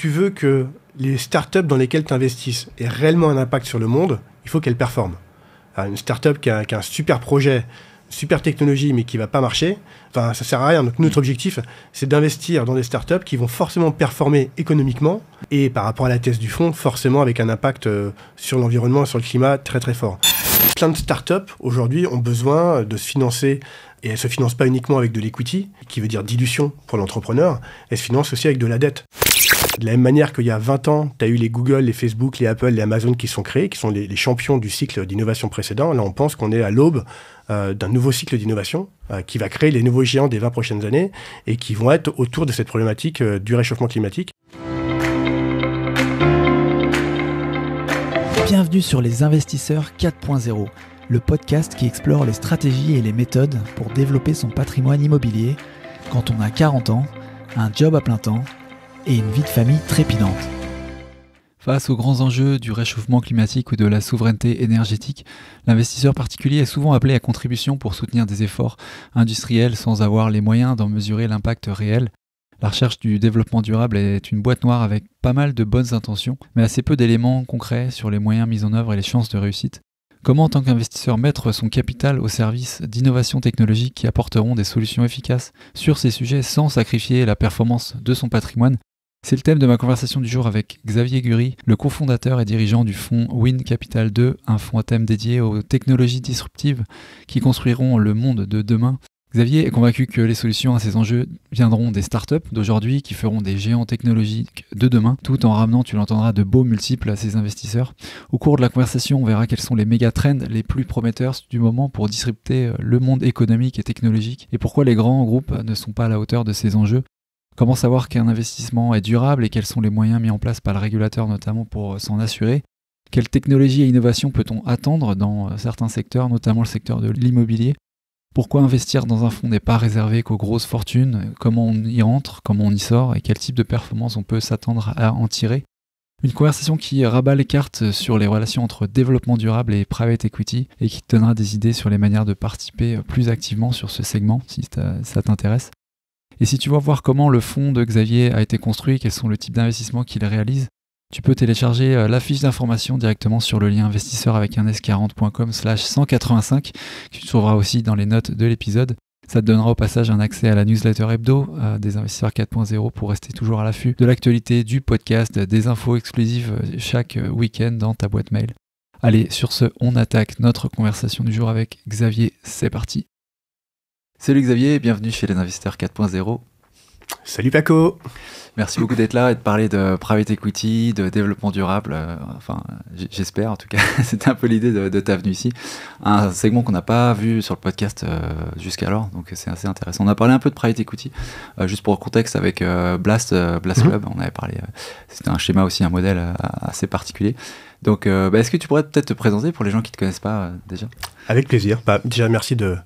tu veux que les startups dans lesquelles tu investisses aient réellement un impact sur le monde, il faut qu'elles performent. Alors, une startup qui a un super projet, super technologie, mais qui ne va pas marcher, ça ne sert à rien. Donc, notre objectif, c'est d'investir dans des startups qui vont forcément performer économiquement et par rapport à la thèse du fonds, forcément avec un impact sur l'environnement et sur le climat très très fort. Plein de startups, aujourd'hui, ont besoin de se financer, et elles ne se financent pas uniquement avec de l'equity, qui veut dire dilution pour l'entrepreneur, elles se financent aussi avec de la dette. De la même manière qu'il y a 20 ans, tu as eu les Google, les Facebook, les Apple, les Amazon qui sont créés, qui sont les champions du cycle d'innovation précédent. Là, on pense qu'on est à l'aube d'un nouveau cycle d'innovation qui va créer les nouveaux géants des 20 prochaines années et qui vont être autour de cette problématique du réchauffement climatique. Bienvenue sur Les Investisseurs 4.0, le podcast qui explore les stratégies et les méthodes pour développer son patrimoine immobilier quand on a 40 ans, un job à plein temps et une vie de famille trépidante. Face aux grands enjeux du réchauffement climatique ou de la souveraineté énergétique, l'investisseur particulier est souvent appelé à contribution pour soutenir des efforts industriels sans avoir les moyens d'en mesurer l'impact réel. La recherche du développement durable est une boîte noire avec pas mal de bonnes intentions, mais assez peu d'éléments concrets sur les moyens mis en œuvre et les chances de réussite. Comment, en tant qu'investisseur, mettre son capital au service d'innovations technologiques qui apporteront des solutions efficaces sur ces sujets sans sacrifier la performance de son patrimoine? C'est le thème de ma conversation du jour avec Xavier Gury, le cofondateur et dirigeant du fonds Win Capital 2, un fonds à thème dédié aux technologies disruptives qui construiront le monde de demain. Xavier est convaincu que les solutions à ces enjeux viendront des startups d'aujourd'hui qui feront des géants technologiques de demain, tout en ramenant, tu l'entendras, de beaux multiples à ces investisseurs. Au cours de la conversation, on verra quels sont les méga trends les plus prometteurs du moment pour disrupter le monde économique et technologique et pourquoi les grands groupes ne sont pas à la hauteur de ces enjeux. Comment savoir qu'un investissement est durable et quels sont les moyens mis en place par le régulateur notamment pour s'en assurer? Quelles technologies et innovations peut-on attendre dans certains secteurs, notamment le secteur de l'immobilier? Pourquoi investir dans un fonds n'est pas réservé qu'aux grosses fortunes? Comment on y entre? Comment on y sort? Et quel type de performance on peut s'attendre à en tirer? Une conversation qui rabat les cartes sur les relations entre développement durable et private equity et qui te donnera des idées sur les manières de participer plus activement sur ce segment si ça t'intéresse. Et si tu veux voir comment le fonds de Xavier a été construit, quels sont le type d'investissement qu'il réalise, tu peux télécharger la fiche d'information directement sur le lien investisseur avec un s40.com/185 que tu trouveras aussi dans les notes de l'épisode. Ça te donnera au passage un accès à la newsletter hebdo des investisseurs 4.0 pour rester toujours à l'affût de l'actualité du podcast, des infos exclusives chaque week-end dans ta boîte mail. Allez, sur ce, on attaque notre conversation du jour avec Xavier. C'est parti. Salut Xavier, bienvenue chez les investisseurs 4.0. Salut Paco. Merci beaucoup d'être là et de parler de private equity, de développement durable. J'espère en tout cas. C'était un peu l'idée de ta venue ici. Un segment qu'on n'a pas vu sur le podcast jusqu'alors, donc c'est assez intéressant. On a parlé un peu de private equity, juste pour contexte avec Blast Club. On avait parlé. C'était un schéma aussi, un modèle assez particulier. Donc, est-ce que tu pourrais peut-être te présenter pour les gens qui ne te connaissent pas déjà? Avec plaisir. Déjà, merci de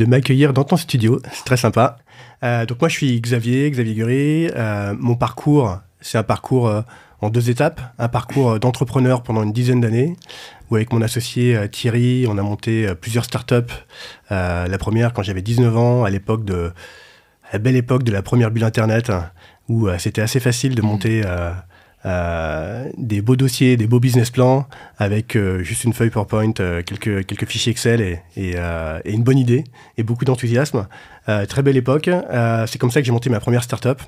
m'accueillir dans ton studio. C'est très sympa. Donc moi, je suis Xavier Gury. Mon parcours, c'est un parcours en 2 étapes. Un parcours d'entrepreneur pendant une dizaine d'années, où avec mon associé Thierry, on a monté plusieurs startups. La première, quand j'avais 19 ans, à la belle époque de la première bulle Internet, où c'était assez facile de monter des beaux dossiers, des beaux business plans, avec juste une feuille PowerPoint, quelques fichiers Excel et une bonne idée, et beaucoup d'enthousiasme. Très belle époque. C'est comme ça que j'ai monté ma première startup.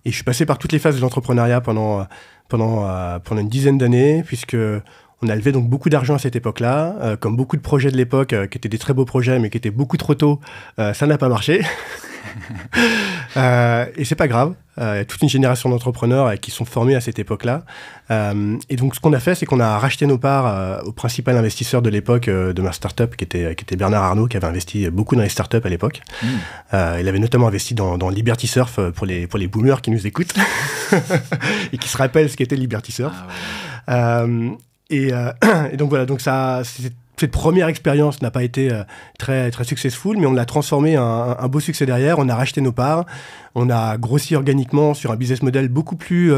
Et je suis passé par toutes les phases de l'entrepreneuriat pendant une dizaine d'années, puisque on a levé donc beaucoup d'argent à cette époque-là. Comme beaucoup de projets de l'époque, qui étaient des très beaux projets, mais qui étaient beaucoup trop tôt, ça n'a pas marché. Et c'est pas grave. Il y a toute une génération d'entrepreneurs qui sont formés à cette époque-là. Et donc, ce qu'on a fait, c'est qu'on a racheté nos parts au principal investisseur de l'époque de ma startup, qui était Bernard Arnault, qui avait investi beaucoup dans les startups à l'époque. Il avait notamment investi dans Liberty Surf pour les boomers qui nous écoutent et qui se rappellent ce qu'était Liberty Surf. Et donc voilà, donc cette première expérience n'a pas été très, très successful, mais on l'a transformé en un beau succès derrière. On a racheté nos parts, on a grossi organiquement sur un business model beaucoup plus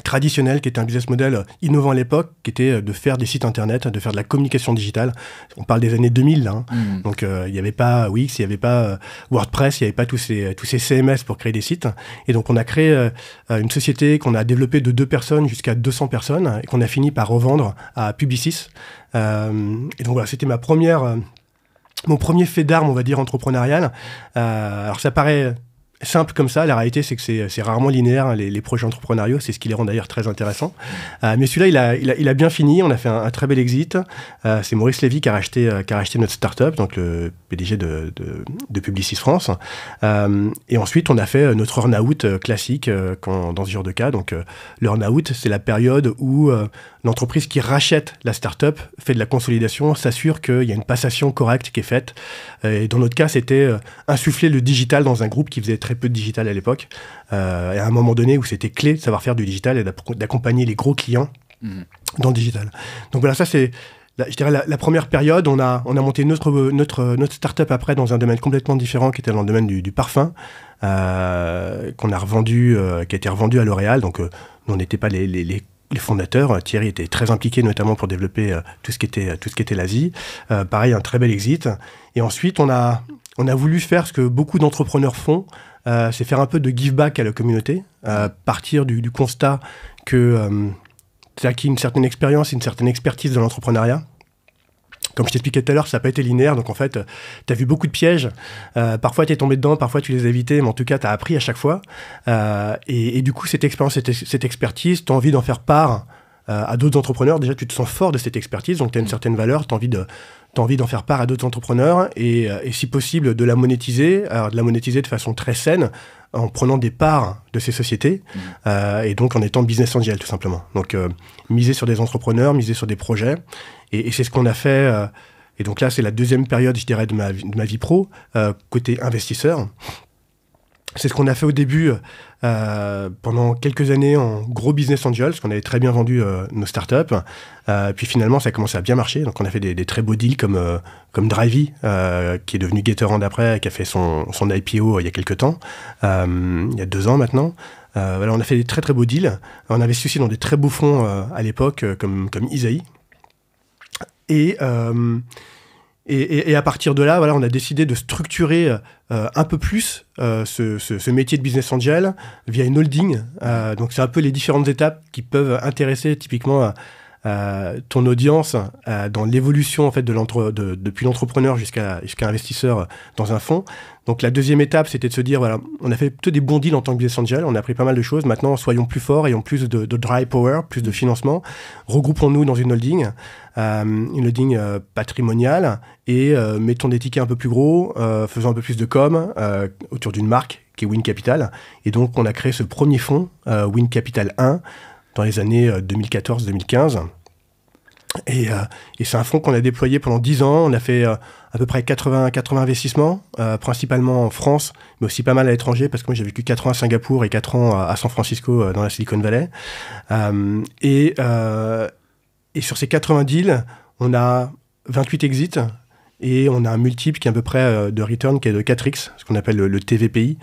traditionnel, qui était un business model innovant à l'époque, qui était de faire des sites internet, de faire de la communication digitale. On parle des années 2000, là. Donc, il n'y avait pas Wix, il n'y avait pas WordPress, il n'y avait pas tous ces CMS pour créer des sites. Et donc, on a créé une société qu'on a développée de 2 personnes jusqu'à 200 personnes et qu'on a fini par revendre à Publicis. Et donc, voilà, c'était mon premier fait d'armes, on va dire, entrepreneurial. Alors, ça paraît simple comme ça, la réalité c'est que c'est rarement linéaire, les projets entrepreneuriaux, c'est ce qui les rend d'ailleurs très intéressants. Mais celui-là, il a bien fini, on a fait un très bel exit. C'est Maurice Lévy qui a racheté notre start-up, donc le PDG de Publicis France. Et ensuite, on a fait notre earn-out classique dans ce genre de cas. Donc, le earn-out, c'est la période où l'entreprise qui rachète la start-up fait de la consolidation, s'assure qu'il y a une passation correcte qui est faite. Et dans notre cas, c'était insuffler le digital dans un groupe qui faisait très peu de digital à l'époque. Et à un moment donné où c'était clé de savoir faire du digital et d'accompagner les gros clients dans le digital. Donc voilà, ça c'est, je dirais, la première période. On a monté notre start-up après dans un domaine complètement différent qui était dans le domaine du parfum, qu'on a revendu, qui a été revendu à L'Oréal. Donc nous, on n'était pas les fondateurs. Thierry était très impliqué notamment pour développer tout ce qui était l'Asie. Pareil, un très bel exit. Et ensuite, on a voulu faire ce que beaucoup d'entrepreneurs font, c'est faire un peu de give back à la communauté, partir du constat que tu as acquis une certaine expérience, une certaine expertise dans l'entrepreneuriat. Comme je t'expliquais tout à l'heure, ça n'a pas été linéaire, donc en fait, tu as vu beaucoup de pièges. Parfois, tu es tombé dedans, parfois, tu les as évités, mais en tout cas, tu as appris à chaque fois. Et du coup, cette expérience, cette expertise, tu as envie d'en faire part à d'autres entrepreneurs. Déjà, tu te sens fort de cette expertise, donc tu as une certaine valeur, tu as envie d'en faire part à d'autres entrepreneurs et si possible, de la monétiser. Alors, de la monétiser de façon très saine, en prenant des parts de ces sociétés et donc en étant business angel, tout simplement. Donc, miser sur des entrepreneurs, miser sur des projets. Et c'est ce qu'on a fait. Et donc là, c'est la deuxième période, je dirais, de ma vie pro, côté investisseur. C'est ce qu'on a fait au début, pendant quelques années en gros business angel, parce qu'on avait très bien vendu nos startups. Puis finalement, ça a commencé à bien marcher. Donc on a fait des très beaux deals comme Drivey, qui est devenu Gatorand après, qui a fait son IPO il y a quelques temps, il y a 2 ans maintenant. Voilà, on a fait des très très beaux deals. On investit aussi dans des très beaux fonds à l'époque, comme Isaïe. Et à partir de là, voilà, on a décidé de structurer un peu plus ce métier de business angel via une holding. Donc, c'est un peu les différentes étapes qui peuvent intéresser typiquement ton audience dans l'évolution en fait depuis l'entrepreneur jusqu'à investisseur dans un fonds. Donc la deuxième étape, c'était de se dire, voilà, on a fait plutôt des bons deals en tant que business angel, on a appris pas mal de choses. Maintenant, soyons plus forts, ayons plus de dry power, plus de financement. Regroupons-nous dans une holding patrimoniale et mettons des tickets un peu plus gros, faisons un peu plus de com autour d'une marque qui est Win Capital. Et donc, on a créé ce premier fonds, Win Capital 1, dans les années 2014-2015. Et c'est un fonds qu'on a déployé pendant 10 ans. On a fait à peu près 80 investissements, principalement en France, mais aussi pas mal à l'étranger, parce que moi j'ai vécu 4 ans à Singapour et 4 ans à San Francisco, dans la Silicon Valley. Et sur ces 80 deals, on a 28 exits et on a un multiple qui est à peu près de return, qui est de 4x, ce qu'on appelle le TVPI,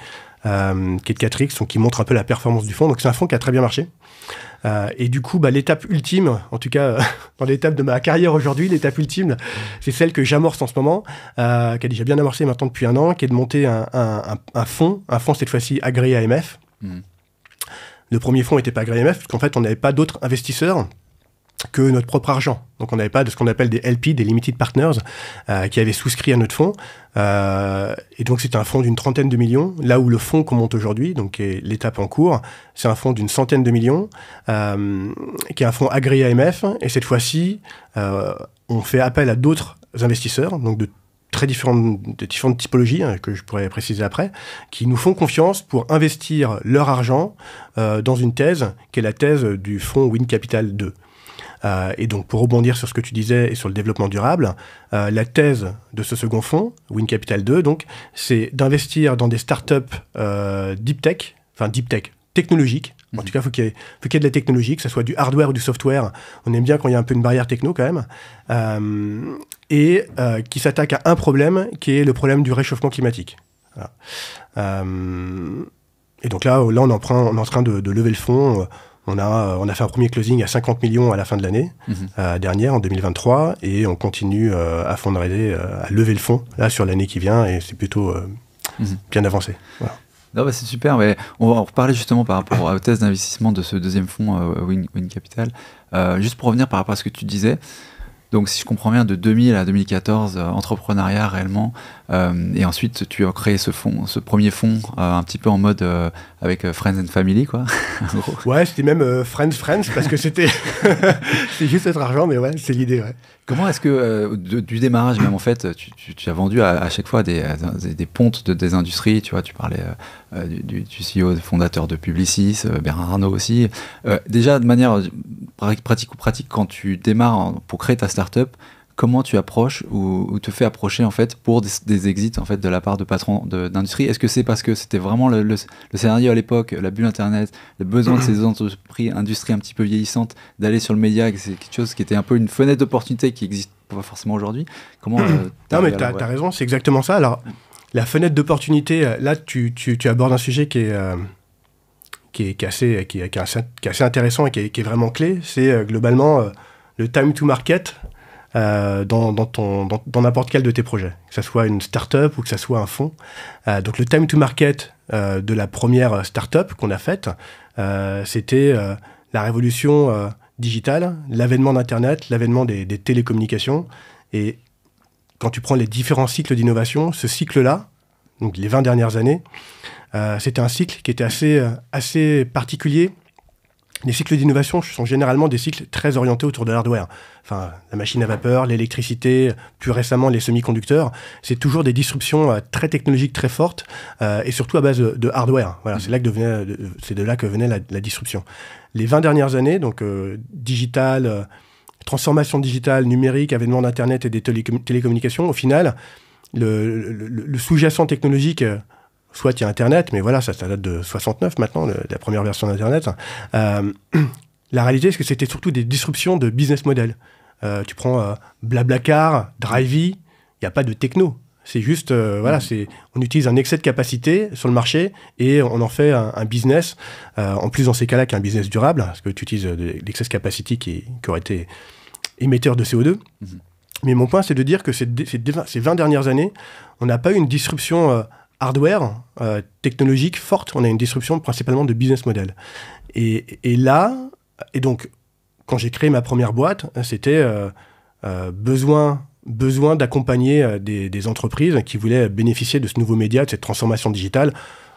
qui est de 4x, donc qui montre un peu la performance du fonds. Donc c'est un fonds qui a très bien marché. Et du coup, l'étape ultime, en tout cas dans l'étape de ma carrière aujourd'hui, l'étape ultime, c'est celle que j'amorce en ce moment, qui a déjà bien amorcé maintenant depuis 1 an, qui est de monter un fonds cette fois-ci agréé AMF. Le premier fonds n'était pas agréé AMF, parce qu'en fait, on n'avait pas d'autres investisseurs que notre propre argent. Donc on n'avait pas de ce qu'on appelle des LP, des Limited Partners, qui avaient souscrit à notre fonds. Et donc c'était un fonds d'une 30aine de millions, là où le fonds qu'on monte aujourd'hui, donc qui est l'étape en cours, c'est un fonds d'une 100aine de millions, qui est un fonds agréé AMF. Et cette fois-ci, on fait appel à d'autres investisseurs, donc de différentes typologies, que je pourrais préciser après, qui nous font confiance pour investir leur argent dans une thèse, qui est la thèse du fonds Win Capital 2. Et donc, pour rebondir sur ce que tu disais et sur le développement durable, la thèse de ce second fonds, Win Capital 2, donc, c'est d'investir dans des startups deep tech technologiques. En tout cas, il faut qu'il y ait de la technologie, que ce soit du hardware ou du software. On aime bien quand il y a un peu une barrière techno quand même. Et qui s'attaque à un problème, qui est le problème du réchauffement climatique. Voilà. Et donc là, on est en train de lever le fonds. On a fait un premier closing à 50 millions à la fin de l'année dernière, en 2023, et on continue à fundraiser, à lever le fonds là sur l'année qui vient, et c'est plutôt bien avancé. Voilà. Non, c'est super, mais on va en reparler justement par rapport au test d'investissement de ce deuxième fonds Win Capital. Juste pour revenir par rapport à ce que tu disais, donc si je comprends bien, de 2000 à 2014, entrepreneuriat réellement, et ensuite tu as créé ce premier fonds un petit peu en mode avec Friends and Family, quoi. Ouais, c'était même Friends, parce que c'était c'est juste notre argent, mais ouais, c'est l'idée, ouais. Comment est-ce que, du démarrage même, en fait, tu as vendu à chaque fois des pontes des industries, tu vois, tu parlais du CEO, fondateur de Publicis, Bernard Arnault aussi. Déjà, de manière pratique, quand tu démarres pour créer ta startup, comment tu approches ou te fais approcher en fait pour des exits en fait de la part de patrons d'industrie? Est-ce que c'est parce que c'était vraiment le scénario à l'époque, la bulle internet, le besoin de ces industries un petit peu vieillissantes d'aller sur le média, et que c'est quelque chose qui était un peu une fenêtre d'opportunité qui n'existe pas forcément aujourd'hui? Comment Non, mais t'as raison, c'est exactement ça. Alors, la fenêtre d'opportunité, là, tu abordes un sujet qui est assez intéressant et qui est vraiment clé. C'est globalement le time to market dans n'importe quel de tes projets, que ce soit une start-up ou que ce soit un fonds. Donc le time to market de la première start-up qu'on a faite, c'était la révolution digitale, l'avènement d'Internet, l'avènement des télécommunications. Et quand tu prends les différents cycles d'innovation, ce cycle-là, donc les 20 dernières années, c'était un cycle qui était assez particulier. Les cycles d'innovation sont généralement des cycles très orientés autour de l'hardware. Enfin, la machine à vapeur, l'électricité, plus récemment les semi-conducteurs. C'est toujours des disruptions très technologiques, très fortes, et surtout à base de hardware. Voilà, c'est de là que venait la disruption. Les 20 dernières années, donc digital, transformation digitale, numérique, avènement d'Internet et des télécommunications, au final, le sous-jacent technologique... Soit il y a Internet, mais voilà, ça date de 69 maintenant, la première version d'Internet. La réalité, c'est que c'était surtout des disruptions de business model. Tu prends Blablacar, Drivey, il n'y a pas de techno. C'est juste, on utilise un excès de capacité sur le marché et on en fait un business. En plus, dans ces cas-là, qu'un business durable, parce que tu utilises l'excès de capacité qui aurait été émetteur de CO2. Mais mon point, c'est de dire que ces 20 dernières années, on n'a pas eu une disruption... hardware, technologique forte, on a une disruption principalement de business model. Et donc, quand j'ai créé ma première boîte, c'était besoin d'accompagner des entreprises qui voulaient bénéficier de ce nouveau média, de cette transformation digitale.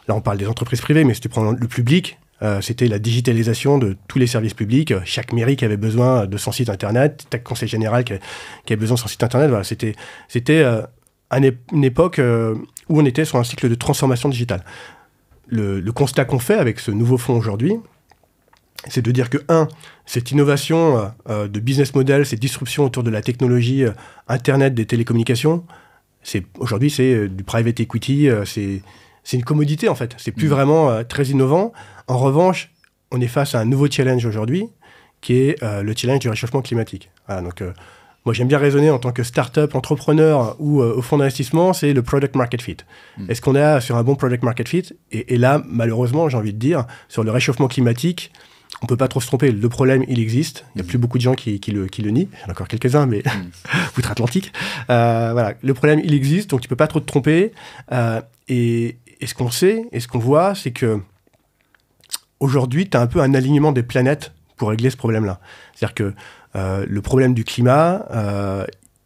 Là, on parle des entreprises privées, mais si tu prends le public, c'était la digitalisation de tous les services publics. Chaque mairie qui avait besoin de son site internet, chaque conseil général qui avait besoin de son site internet. Voilà, c'était une époque où on était sur un cycle de transformation digitale. Le constat qu'on fait avec ce nouveau fonds aujourd'hui, c'est de dire que, cette innovation de business model, cette disruption autour de la technologie Internet, des télécommunications, aujourd'hui, c'est du private equity, c'est une commodité, en fait. C'est plus vraiment très innovant. En revanche, on est face à un nouveau challenge aujourd'hui, qui est le challenge du réchauffement climatique. Voilà, donc... moi, j'aime bien raisonner en tant que start-up, entrepreneur ou au fonds d'investissement, c'est le product market fit. Est-ce qu'on est sur un bon product market fit ? Et là, malheureusement, j'ai envie de dire, sur le réchauffement climatique, on ne peut pas trop se tromper. Le problème, il existe. Il n'y a plus beaucoup de gens qui le nient. Il y en a encore quelques-uns, mais outre-Atlantique. Voilà, le problème, il existe, donc tu ne peux pas trop te tromper. Et ce qu'on sait, et ce qu'on voit, c'est que aujourd'hui, tu as un peu un alignement des planètes pour régler ce problème-là. C'est-à-dire que le problème du climat,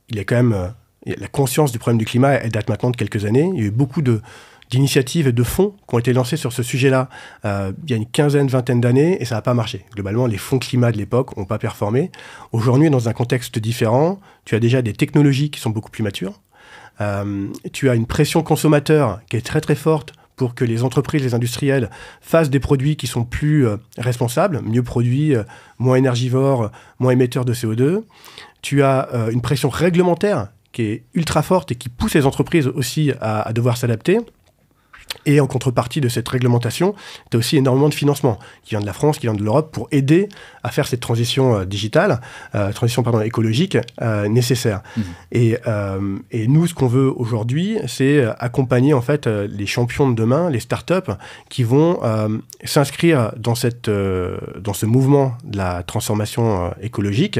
il y a quand même... la conscience du problème du climat, elle date maintenant de quelques années. Il y a eu beaucoup d'initiatives et de fonds qui ont été lancés sur ce sujet-là il y a une vingtaine d'années, et ça n'a pas marché. Globalement, les fonds climat de l'époque n'ont pas performé. Aujourd'hui, dans un contexte différent, tu as déjà des technologies qui sont beaucoup plus matures. Tu as une pression consommateur qui est très très forte pour que les entreprises, les industriels fassent des produits qui sont plus responsables, mieux produits, moins énergivores, moins émetteurs de CO2. Tu as une pression réglementaire qui est ultra forte et qui pousse les entreprises aussi à devoir s'adapter. Et en contrepartie de cette réglementation, tu as aussi énormément de financement qui vient de la France, qui vient de l'Europe, pour aider à faire cette transition écologique nécessaire. Et nous, ce qu'on veut aujourd'hui, c'est accompagner en fait les champions de demain, les startups, qui vont s'inscrire dans ce mouvement de la transformation écologique.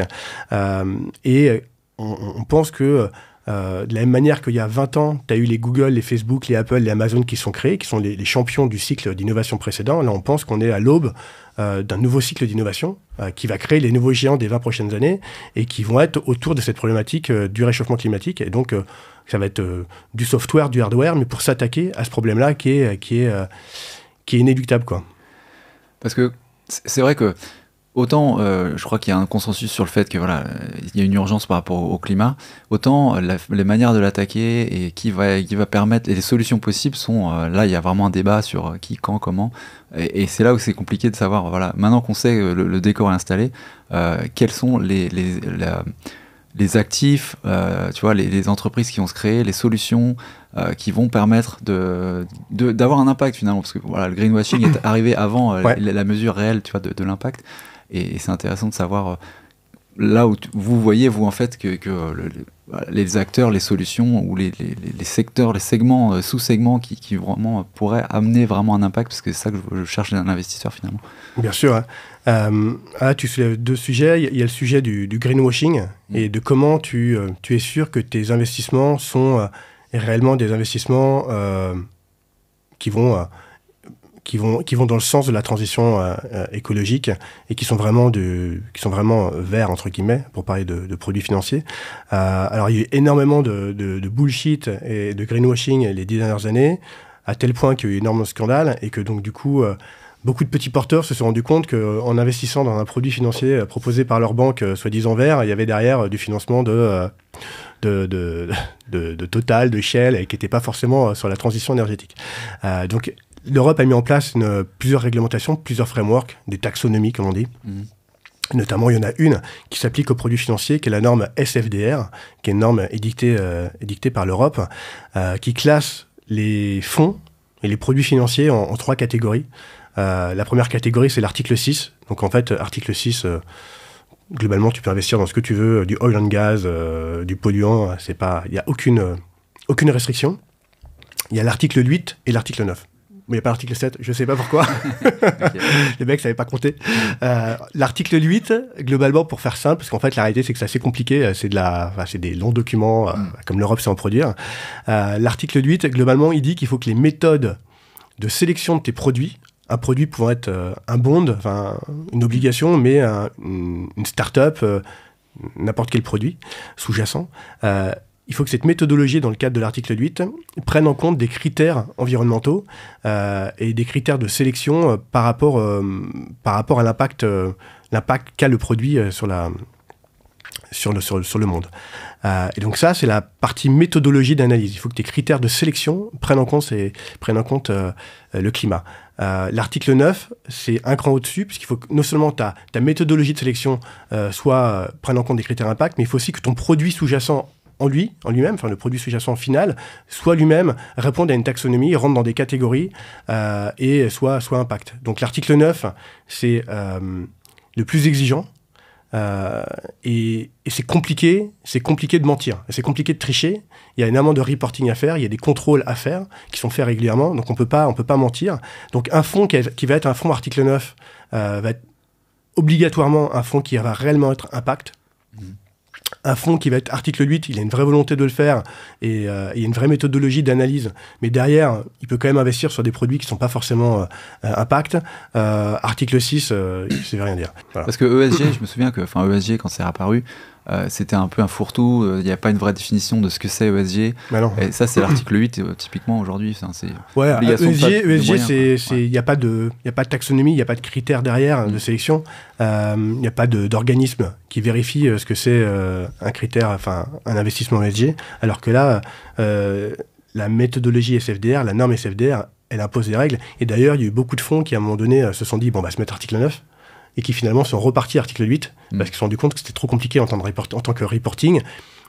Et on pense que de la même manière qu'il y a 20 ans, tu as eu les Google, les Facebook, les Apple, les Amazon qui sont créés, qui sont les champions du cycle d'innovation précédent. Là, on pense qu'on est à l'aube d'un nouveau cycle d'innovation qui va créer les nouveaux géants des 20 prochaines années et qui vont être autour de cette problématique du réchauffement climatique. Et donc, ça va être du software, du hardware, mais pour s'attaquer à ce problème-là qui est inéluctable, quoi. Parce que c'est vrai que autant, je crois qu'il y a un consensus sur le fait que voilà, il y a une urgence par rapport au climat, autant les manières de l'attaquer et qui va permettre, et les solutions possibles sont, là il y a vraiment un débat sur qui, quand, comment, et c'est là où c'est compliqué de savoir, voilà, maintenant qu'on sait que le décor est installé, quels sont les actifs, tu vois, les entreprises qui vont se créer, les solutions qui vont permettre d'avoir un impact finalement, parce que voilà, le greenwashing est arrivé avant la mesure réelle, tu vois, de l'impact. Et c'est intéressant de savoir là où vous voyez, vous, en fait, que les acteurs, les solutions, ou les secteurs, les segments, sous-segments qui vraiment pourraient amener vraiment un impact, parce que c'est ça que je cherche d'un investisseur, finalement. Bien sûr. Tu soulèves deux sujets. Il y a le sujet du greenwashing et de comment tu es sûr que tes investissements sont réellement des investissements qui vont dans le sens de la transition écologique et qui sont vraiment verts, entre guillemets, pour parler de produits financiers. Alors, il y a eu énormément de bullshit et de greenwashing les 10 dernières années, à tel point qu'il y a eu énormément de scandales et que donc, du coup, beaucoup de petits porteurs se sont rendus compte qu'en investissant dans un produit financier proposé par leur banque, soi-disant vert, il y avait derrière du financement de Total, de Shell, et qui n'était pas forcément sur la transition énergétique. Donc, l'Europe a mis en place plusieurs réglementations, plusieurs frameworks, des taxonomies, comme on dit. Notamment, il y en a une qui s'applique aux produits financiers, qui est la norme SFDR, qui est une norme édictée par l'Europe, qui classe les fonds et les produits financiers en 3 catégories. La première catégorie, c'est l'article 6. Donc, en fait, article 6... globalement, tu peux investir dans ce que tu veux, du oil and gas, du polluant, il n'y a aucune restriction. Il y a l'article 8 et l'article 9. Il n'y a pas l'article 7, je ne sais pas pourquoi. Les mecs ne savaient pas compter. L'article 8, globalement, pour faire simple, parce qu'en fait, la réalité, c'est que c'est assez compliqué, c'est des longs documents, comme l'Europe sait en produire. L'article 8, globalement, il dit qu'il faut que les méthodes de sélection de tes produits, un produit pouvant être un bond, une obligation, mais une start-up, n'importe quel produit sous-jacent, il faut que cette méthodologie, dans le cadre de l'article 8, prenne en compte des critères environnementaux et des critères de sélection par rapport à l'impact qu'a le produit sur le monde. Et donc ça, c'est la partie méthodologie d'analyse. Il faut que tes critères de sélection prennent en compte le climat. L'article 9, c'est un cran au-dessus, puisqu'il faut que non seulement ta méthodologie de sélection prenne en compte des critères impact, mais il faut aussi que ton produit sous-jacent en lui-même, le produit sous-jacent final, soit lui-même réponde à une taxonomie, rentre dans des catégories et soit impact. Donc l'article 9, c'est le plus exigeant. Et c'est compliqué de mentir, c'est compliqué de tricher. Il y a énormément de reporting à faire, il y a des contrôles à faire qui sont faits régulièrement, donc on peut pas mentir. Donc un fonds qui va être un fonds article 9 va être obligatoirement un fonds qui va réellement être impact. Un fonds qui va être article 8, il a une vraie volonté de le faire et il y a une vraie méthodologie d'analyse. Mais derrière, il peut quand même investir sur des produits qui ne sont pas forcément impact. Article 6, ça ne veut rien dire. Voilà. Parce que ESG, je me souviens que ESG, quand c'est apparu, c'était un peu un fourre-tout. Il n'y a pas une vraie définition de ce que c'est ESG. Et ça, c'est l'article 8, typiquement, aujourd'hui. ESG, il n'y a pas de taxonomie, il n'y a pas de critères derrière de sélection. Il n'y a pas d'organisme qui vérifie ce que c'est un critère, un investissement ESG. Alors que là, la méthodologie SFDR, la norme SFDR, elle impose des règles. Et d'ailleurs, il y a eu beaucoup de fonds qui, à un moment donné, se sont dit, on va se mettre article 9. Et qui finalement sont repartis article 8, parce qu'ils se sont rendus compte que c'était trop compliqué en tant que reporting,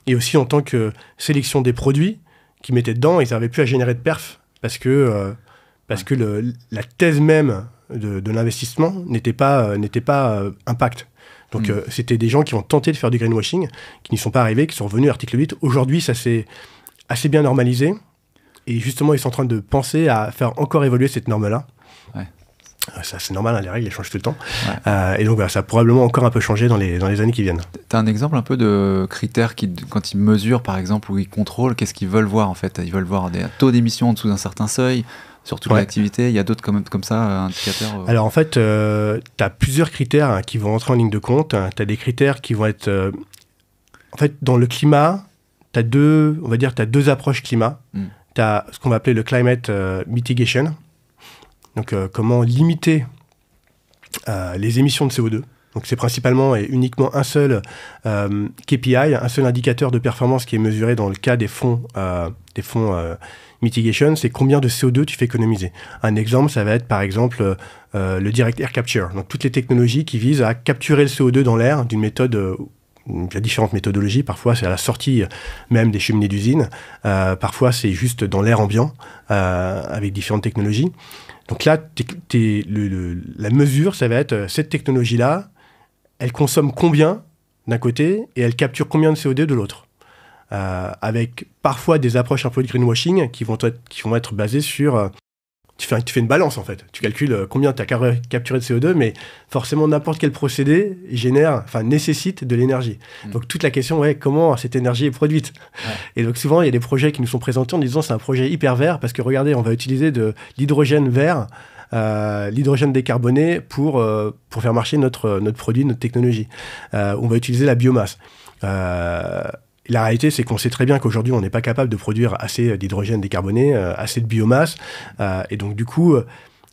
et aussi en tant que sélection des produits qu'ils mettaient dedans, ils n'arrivaient plus à générer de perf, parce que parce que la thèse même de l'investissement n'était pas impact. Donc, c'était des gens qui ont tenté de faire du greenwashing, qui n'y sont pas arrivés, qui sont revenus à l'article 8. Aujourd'hui, ça s'est assez bien normalisé. Et justement, ils sont en train de penser à faire encore évoluer cette norme-là. Ouais. Ça, c'est normal, hein, les règles, elles changent tout le temps. Ouais. Et donc, ça a probablement encore un peu changé dans les années qui viennent. Tu as un exemple un peu de critères quand ils mesurent, par exemple, ou ils contrôlent, qu'est-ce qu'ils veulent voir, en fait? Ils veulent voir des taux d'émission en dessous d'un certain seuil, sur toute l'activité. Il y a d'autres comme ça, indicateurs Alors, en fait, tu as plusieurs critères qui vont entrer en ligne de compte. Tu as des critères qui vont être... En fait, dans le climat, tu as deux approches climat. Tu as ce qu'on va appeler le climate mitigation. Donc, comment limiter les émissions de CO2. Donc, c'est principalement et uniquement un seul KPI, un seul indicateur de performance qui est mesuré dans le cas des fonds mitigation, c'est combien de CO2 tu fais économiser. Un exemple, ça va être par exemple le direct air capture. Donc, toutes les technologies qui visent à capturer le CO2 dans l'air d'une méthode... Il y a différentes méthodologies. Parfois, c'est à la sortie même des cheminées d'usine. Parfois, c'est juste dans l'air ambiant avec différentes technologies. Donc là, la mesure, ça va être cette technologie-là, elle consomme combien d'un côté et elle capture combien de CO2 de l'autre. Avec parfois des approches un peu de greenwashing qui vont être basées sur... Tu fais une balance, en fait. Tu calcules combien tu as capturé de CO2, mais forcément, n'importe quel procédé nécessite de l'énergie. Donc, toute la question, comment cette énergie est produite. Et donc, souvent, il y a des projets qui nous sont présentés en disant c'est un projet hyper vert parce que, regardez, on va utiliser de l'hydrogène vert, l'hydrogène décarboné pour faire marcher notre produit, notre technologie. On va utiliser la biomasse. La réalité, c'est qu'on sait très bien qu'aujourd'hui, on n'est pas capable de produire assez d'hydrogène décarboné, assez de biomasse. Et donc, du coup,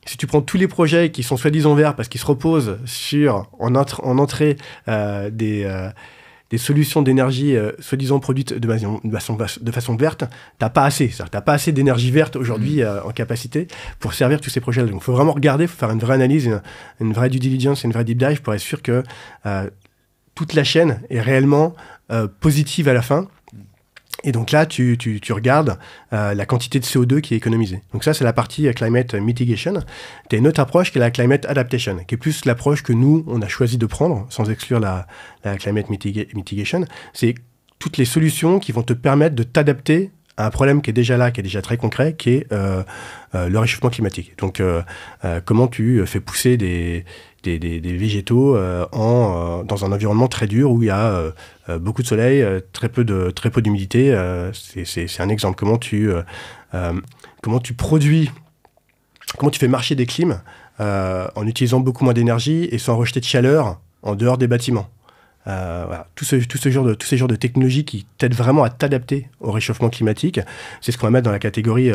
si tu prends tous les projets qui sont soi-disant verts parce qu'ils se reposent en entrée des solutions d'énergie soi-disant produites de façon verte, t'as pas assez. T'as pas assez d'énergie verte aujourd'hui en capacité pour servir tous ces projets-là. Donc, il faut vraiment regarder, il faut faire une vraie analyse, une vraie due diligence, une vraie deep dive pour être sûr que toute la chaîne est réellement positive à la fin. Et donc là, tu regardes la quantité de CO2 qui est économisée. Donc ça, c'est la partie climate mitigation. Tu as une autre approche qui est la climate adaptation, qui est plus l'approche que nous, on a choisi de prendre, sans exclure la climate mitigation. C'est toutes les solutions qui vont te permettre de t'adapter à un problème qui est déjà là, qui est déjà très concret, qui est le réchauffement climatique. Donc, comment tu fais pousser des végétaux dans un environnement très dur où il y a beaucoup de soleil, très peu d'humidité. C'est un exemple. Comment tu produis, comment tu fais marcher des clims en utilisant beaucoup moins d'énergie et sans rejeter de chaleur en dehors des bâtiments. Voilà. Tous ces genres de technologies qui t'aident vraiment à t'adapter au réchauffement climatique, c'est ce qu'on va mettre dans la catégorie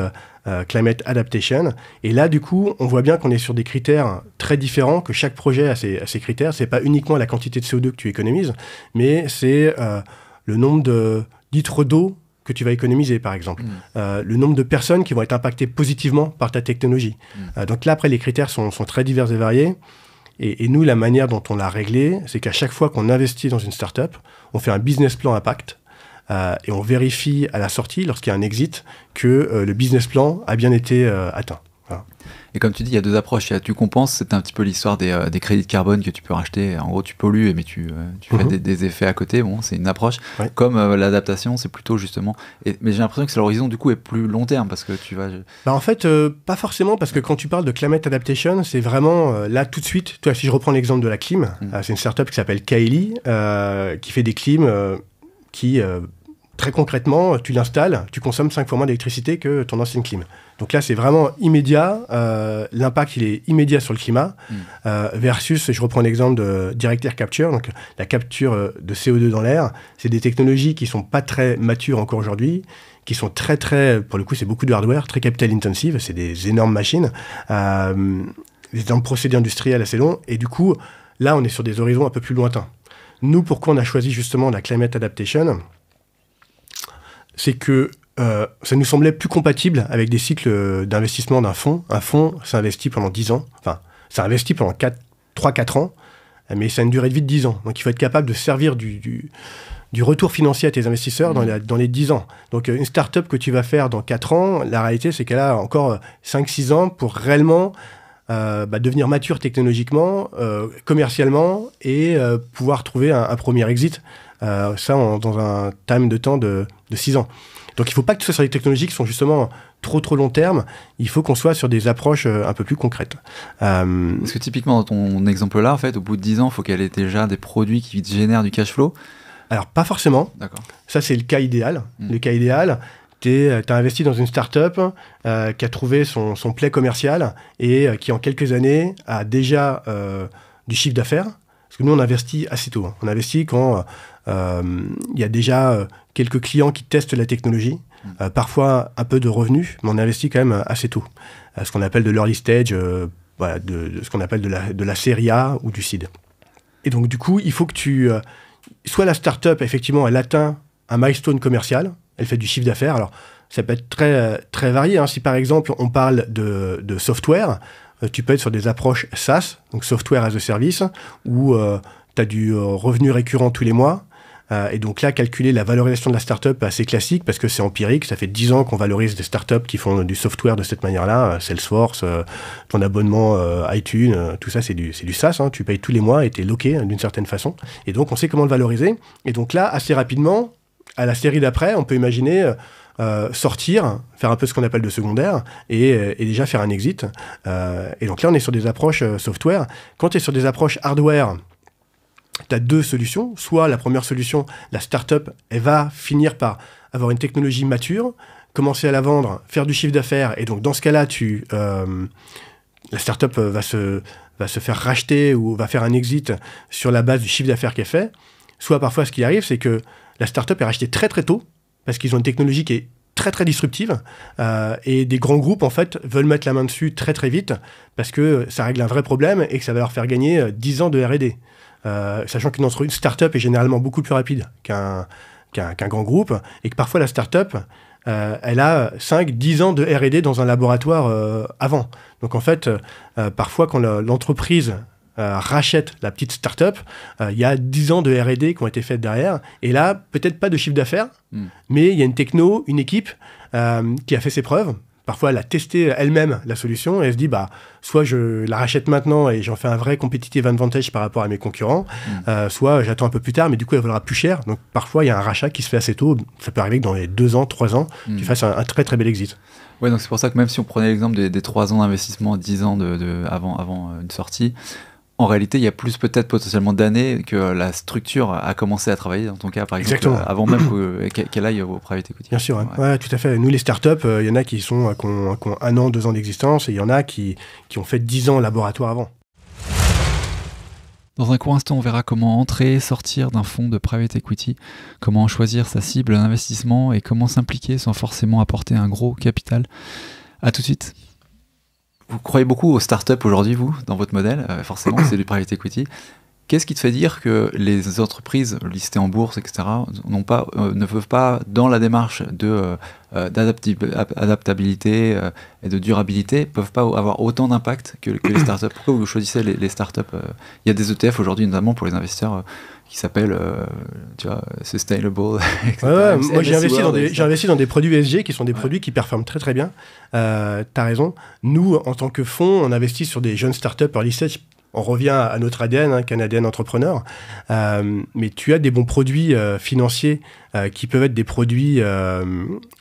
Climate Adaptation. Et là, du coup, on voit bien qu'on est sur des critères très différents, que chaque projet a ses critères. C'est pas uniquement la quantité de CO2 que tu économises, mais c'est le nombre de litres d'eau que tu vas économiser, par exemple. Le nombre de personnes qui vont être impactées positivement par ta technologie. Donc là, après, les critères sont très divers et variés. Et nous, la manière dont on l'a réglé, c'est qu'à chaque fois qu'on investit dans une startup, on fait un business plan impact et on vérifie à la sortie, lorsqu'il y a un exit, que le business plan a bien été atteint. Voilà. Et comme tu dis, il y a deux approches. Tu compenses, c'est un petit peu l'histoire des crédits de carbone que tu peux racheter. En gros, tu pollues, mais tu fais des effets à côté. Bon, c'est une approche. Ouais. Comme l'adaptation, c'est plutôt justement... mais j'ai l'impression que l'horizon, du coup, est plus long terme parce que tu vas... En fait, pas forcément, parce que quand tu parles de climate adaptation, c'est vraiment là, tout de suite. Toi, si je reprends l'exemple de la clim, c'est une startup qui s'appelle Kaeli, qui fait des clims qui... très concrètement, tu l'installes, tu consommes 5 fois moins d'électricité que ton ancienne clim. Donc là, c'est vraiment immédiat. L'impact, il est immédiat sur le climat. Versus, je reprends l'exemple de direct air capture, donc la capture de CO2 dans l'air. C'est des technologies qui ne sont pas très matures encore aujourd'hui, qui sont très, pour le coup, c'est beaucoup de hardware, très capital intensive. C'est des énormes machines, des énormes procédés industriels assez longs. Et du coup, là, on est sur des horizons un peu plus lointains. Nous, pourquoi on a choisi justement la climate adaptation ? C'est que ça nous semblait plus compatible avec des cycles d'investissement d'un fonds. Un fonds, ça investit pendant 10 ans. Enfin, ça investit pendant 3-4 ans, mais ça a une durée de vie de 10 ans. Donc, il faut être capable de servir du retour financier à tes investisseurs dans les 10 ans. Donc, une start-up que tu vas faire dans 4 ans, la réalité, c'est qu'elle a encore 5-6 ans pour réellement devenir mature technologiquement, commercialement, et pouvoir trouver un premier exit. Dans un time de temps de 6 ans. Donc, il ne faut pas que tu sois sur des technologies qui sont justement trop long terme. Il faut qu'on soit sur des approches un peu plus concrètes. Parce que typiquement, dans ton exemple-là, en fait, au bout de 10 ans, il faut qu'elle ait déjà des produits qui génèrent du cash flow. Alors, pas forcément. D'accord. Ça, c'est le cas idéal. Le cas idéal, tu as investi dans une start-up qui a trouvé son play commercial et qui, en quelques années, a déjà du chiffre d'affaires. Parce que nous, on investit assez tôt. On investit quand il y a déjà quelques clients qui testent la technologie, parfois un peu de revenus, mais on investit quand même assez tôt. Ce qu'on appelle de l'early stage, de ce qu'on appelle de la série A ou du seed. Et donc, du coup, il faut que soit la start-up, effectivement, elle atteint un milestone commercial, elle fait du chiffre d'affaires. Alors, ça peut être très varié. Si, par exemple, on parle de software, tu peux être sur des approches SaaS, donc Software as a Service, où tu as du revenu récurrent tous les mois. Et donc là, calculer la valorisation de la startup, c'est classique parce que c'est empirique. Ça fait 10 ans qu'on valorise des startups qui font du software de cette manière-là. Salesforce, ton abonnement iTunes, tout ça, c'est du SaaS. Tu payes tous les mois et tu es loqué d'une certaine façon. Et donc, on sait comment le valoriser. Et donc là, assez rapidement, à la série d'après, on peut imaginer sortir, faire un peu ce qu'on appelle de secondaire et déjà faire un exit. Et donc là, on est sur des approches software. Quand tu es sur des approches hardware, tu as 2 solutions. Soit la première solution, la startup, elle va finir par avoir une technologie mature, commencer à la vendre, faire du chiffre d'affaires. Et donc, dans ce cas-là, la startup va se faire racheter ou va faire un exit sur la base du chiffre d'affaires qu'elle fait. Soit parfois, ce qui arrive, c'est que la startup est rachetée très très tôt parce qu'ils ont une technologie qui est très très disruptive et des grands groupes en fait veulent mettre la main dessus très très vite parce que ça règle un vrai problème et que ça va leur faire gagner 10 ans de R&D. Sachant qu'une start-up est généralement beaucoup plus rapide qu'un grand groupe et que parfois la start-up elle a 5-10 ans de R&D dans un laboratoire avant. Donc en fait, parfois quand l'entreprise rachète la petite start-up, il y a 10 ans de R&D qui ont été faites derrière. Et là, peut-être pas de chiffre d'affaires, mais il y a une techno, une équipe qui a fait ses preuves. Parfois, elle a testé elle-même la solution et elle se dit, soit je la rachète maintenant et j'en fais un vrai competitive advantage par rapport à mes concurrents, soit j'attends un peu plus tard, mais du coup, elle vaudra plus cher. Donc, parfois, il y a un rachat qui se fait assez tôt. Ça peut arriver que dans les 2 ans, 3 ans, tu fasses un très, très bel exit. Ouais, donc c'est pour ça que même si on prenait l'exemple des 3 ans d'investissement, 10 ans avant une sortie, en réalité, il y a plus peut-être potentiellement d'années que la structure a commencé à travailler, dans ton cas, par exemple, avant même qu'elle aille au private equity. Bien sûr, ouais, tout à fait. Nous, les startups, il y en a qui ont 1 an, 2 ans d'existence, et il y en a qui ont fait 10 ans en laboratoire avant. Dans un court instant, on verra comment entrer, sortir d'un fonds de private equity, comment choisir sa cible d'investissement et comment s'impliquer sans forcément apporter un gros capital. À tout de suite. Vous croyez beaucoup aux startups aujourd'hui, vous, dans votre modèle, forcément, c'est du private equity. Qu'est-ce qui te fait dire que les entreprises listées en bourse, etc., ne peuvent pas, dans la démarche d'adaptabilité et de durabilité, peuvent pas avoir autant d'impact que les startups? Pourquoi vous choisissez les startups? Il y a des ETF aujourd'hui, notamment pour les investisseurs, qui s'appellent Sustainable, etc. Moi, j'ai investi dans des produits ESG qui sont des produits qui performent très très bien. T'as raison. Nous, en tant que fonds, on investit sur des jeunes startups early stage. On revient à notre ADN, Canadian Entrepreneur. Mais tu as des bons produits financiers qui peuvent être des produits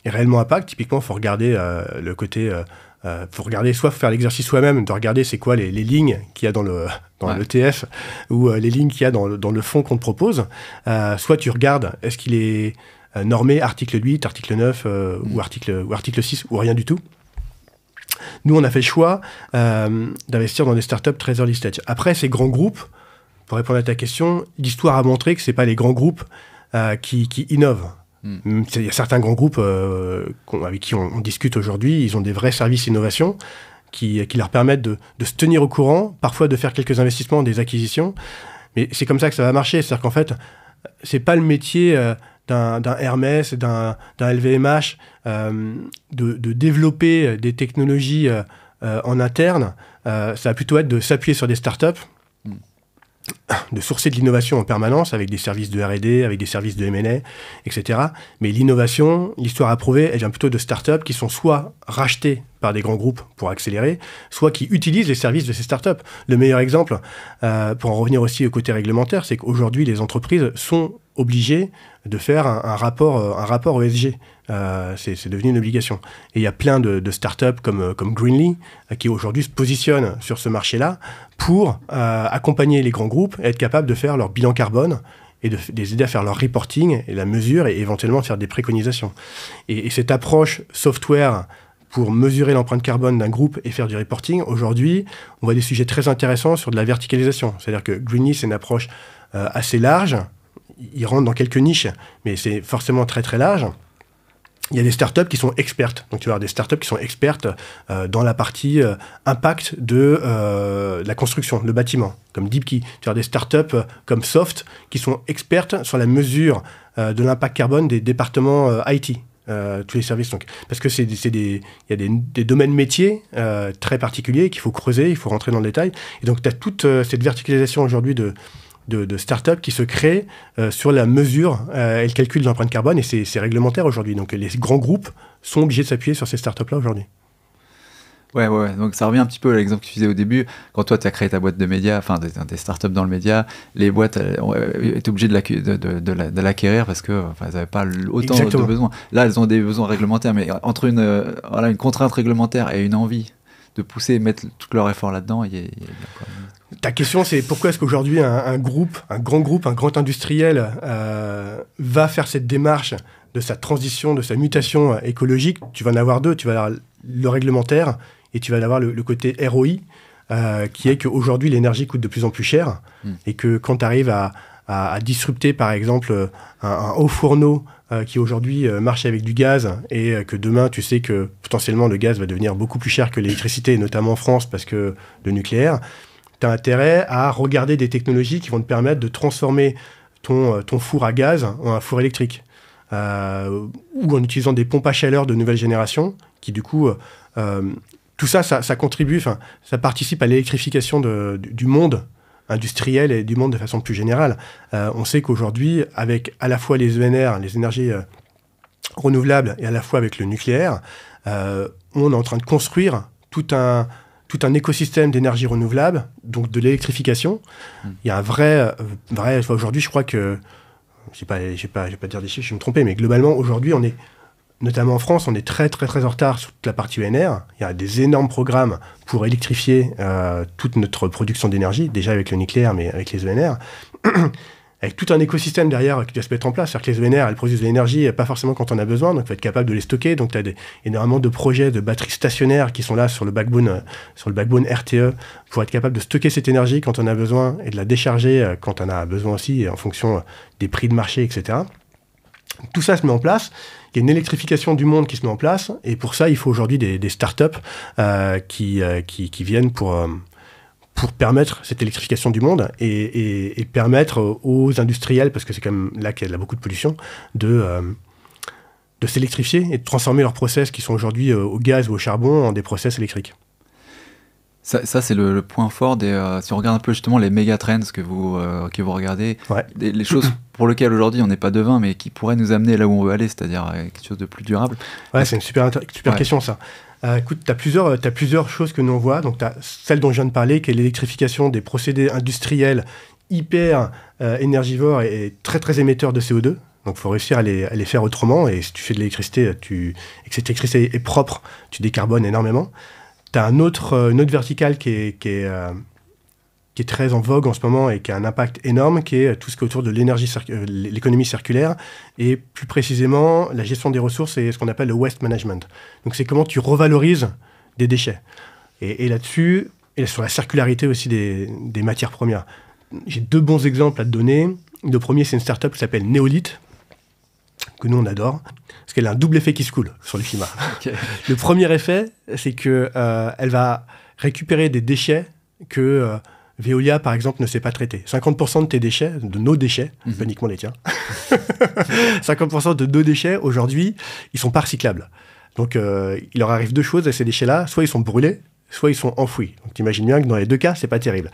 réellement impact. Typiquement, il faut regarder le côté... faut regarder, soit faire l'exercice soi-même, de regarder c'est quoi les lignes qu'il y a dans l'ETF ou les lignes qu'il y a dans le fonds qu'on te propose. Soit tu regardes, est-ce qu'il est normé article 8, article 9 ou article 6 ou rien du tout. Nous, on a fait le choix d'investir dans des startups très early stage. Après, ces grands groupes, pour répondre à ta question, l'histoire a montré que ce n'est pas les grands groupes qui innovent. Il y a certains grands groupes avec qui on discute aujourd'hui, ils ont des vrais services innovation qui leur permettent de se tenir au courant, parfois de faire quelques investissements, des acquisitions. Mais c'est comme ça que ça va marcher. C'est-à-dire qu'en fait, ce n'est pas le métier... d'un Hermès, d'un LVMH, de développer des technologies en interne. Ça va plutôt être de s'appuyer sur des startups de sourcer de l'innovation en permanence avec des services de R&D, avec des services de M&A, etc. Mais l'innovation, l'histoire a prouvé, elle vient plutôt de startups qui sont soit rachetées par des grands groupes pour accélérer, soit qui utilisent les services de ces startups. Le meilleur exemple, pour en revenir aussi au côté réglementaire, c'est qu'aujourd'hui, les entreprises sont obligées de faire un rapport ESG. C'est devenu une obligation. Et il y a plein de startups comme Greenly qui aujourd'hui se positionnent sur ce marché-là pour accompagner les grands groupes et être capables de faire leur bilan carbone et de les aider à faire leur reporting et la mesure et éventuellement faire des préconisations. Et cette approche software pour mesurer l'empreinte carbone d'un groupe et faire du reporting, aujourd'hui, on voit des sujets très intéressants sur de la verticalisation. C'est-à-dire que Greenly, c'est une approche assez large. Il rentre dans quelques niches, mais c'est forcément très très large. Il y a des startups qui sont expertes. Donc tu vas avoir des startups qui sont expertes dans la partie impact de la construction, le bâtiment, comme DeepKey. Tu vas avoir des startups comme Soft qui sont expertes sur la mesure de l'impact carbone des départements IT. Tous les services. Donc, parce que il y a des domaines métiers très particuliers qu'il faut creuser, il faut rentrer dans le détail. Et donc tu as toute cette verticalisation aujourd'hui de start-up qui se créent sur la mesure et le calcul de l'empreinte carbone, et c'est réglementaire aujourd'hui. Donc les grands groupes sont obligés de s'appuyer sur ces start-up-là aujourd'hui. Ouais. Donc ça revient un petit peu à l'exemple que tu faisais au début. Quand toi, tu as créé ta boîte de médias, enfin des startups dans le média, les boîtes étaient obligées de l'acquérir parce qu'elles n'avaient pas autant de besoins. Là, elles ont des besoins réglementaires, mais entre une contrainte réglementaire et une envie de pousser et mettre tout leur effort là-dedans, il y a quoi. Ta question, c'est pourquoi est-ce qu'aujourd'hui un grand industriel va faire cette démarche de sa transition, de sa mutation écologique. Tu vas en avoir deux. Tu vas avoir le réglementaire et tu vas avoir le côté ROI, qui est qu'aujourd'hui, l'énergie coûte de plus en plus cher et que quand tu arrives à disrupter, par exemple, un haut fourneau qui aujourd'hui marche avec du gaz et que demain, tu sais que potentiellement, le gaz va devenir beaucoup plus cher que l'électricité, notamment en France parce que le nucléaire, tu as intérêt à regarder des technologies qui vont te permettre de transformer ton four à gaz en un four électrique. Ou en utilisant des pompes à chaleur de nouvelle génération, qui du coup, tout ça contribue, ça participe à l'électrification du monde industriel et du monde de façon plus générale. On sait qu'aujourd'hui, avec à la fois les ENR, les énergies renouvelables, et à la fois avec le nucléaire, on est en train de construire tout un écosystème d'énergie renouvelable, donc de l'électrification. Il y a un vrai aujourd'hui, je crois que, je vais pas dire des chiffres, je vais me tromper, mais globalement, aujourd'hui, on est, notamment en France, on est très, très, très en retard sur toute la partie ENR. Il y a des énormes programmes pour électrifier toute notre production d'énergie, déjà avec le nucléaire, mais avec les ENR. Avec tout un écosystème derrière qui doit se mettre en place. C'est-à-dire que les ENR, elles produisent de l'énergie, pas forcément quand on a besoin, donc il faut être capable de les stocker. Donc tu as énormément de projets de batteries stationnaires qui sont là sur le backbone RTE pour être capable de stocker cette énergie quand on a besoin et de la décharger quand on a besoin aussi, en fonction des prix de marché, etc. Tout ça se met en place. Il y a une électrification du monde qui se met en place, et pour ça, il faut aujourd'hui des startups qui viennent pour permettre cette électrification du monde et permettre aux industriels, parce que c'est quand même là qu'il y a beaucoup de pollution, de s'électrifier et de transformer leurs process qui sont aujourd'hui au gaz ou au charbon en des process électriques. Ça c'est le point fort si on regarde un peu justement les méga trends que vous regardez, ouais. les choses pour lesquelles aujourd'hui on n'est pas devin, mais qui pourraient nous amener là où on veut aller, c'est-à-dire quelque chose de plus durable. Ouais, c'est une super question, ça. Écoute, tu as plusieurs choses que nous on voit. Donc, tu as celle dont je viens de parler, qui est l'électrification des procédés industriels hyper énergivores et très, très émetteurs de CO2. Donc, il faut réussir à les faire autrement. Et si tu fais de l'électricité et que cette électricité est propre, tu décarbones énormément. Tu as une autre verticale qui est très en vogue en ce moment et qui a un impact énorme, qui est tout ce qui est autour de l'économie circulaire, et plus précisément la gestion des ressources et ce qu'on appelle le waste management. Donc c'est comment tu revalorises des déchets. Et là-dessus, et sur la circularité aussi des matières premières. J'ai deux bons exemples à te donner. Le premier, c'est une startup qui s'appelle Neolith, que nous on adore, parce qu'elle a un double effet qui se coule sur le climat. Okay. Le premier effet, c'est qu'elle va récupérer des déchets que Veolia, par exemple, ne sait pas traiter. 50% de tes déchets, de nos déchets, pas uniquement les tiens, 50% de nos déchets, aujourd'hui, ils sont pas recyclables. Donc, il leur arrive deux choses à ces déchets-là. Soit ils sont brûlés, soit ils sont enfouis. Donc, t'imagines bien que dans les deux cas, c'est pas terrible.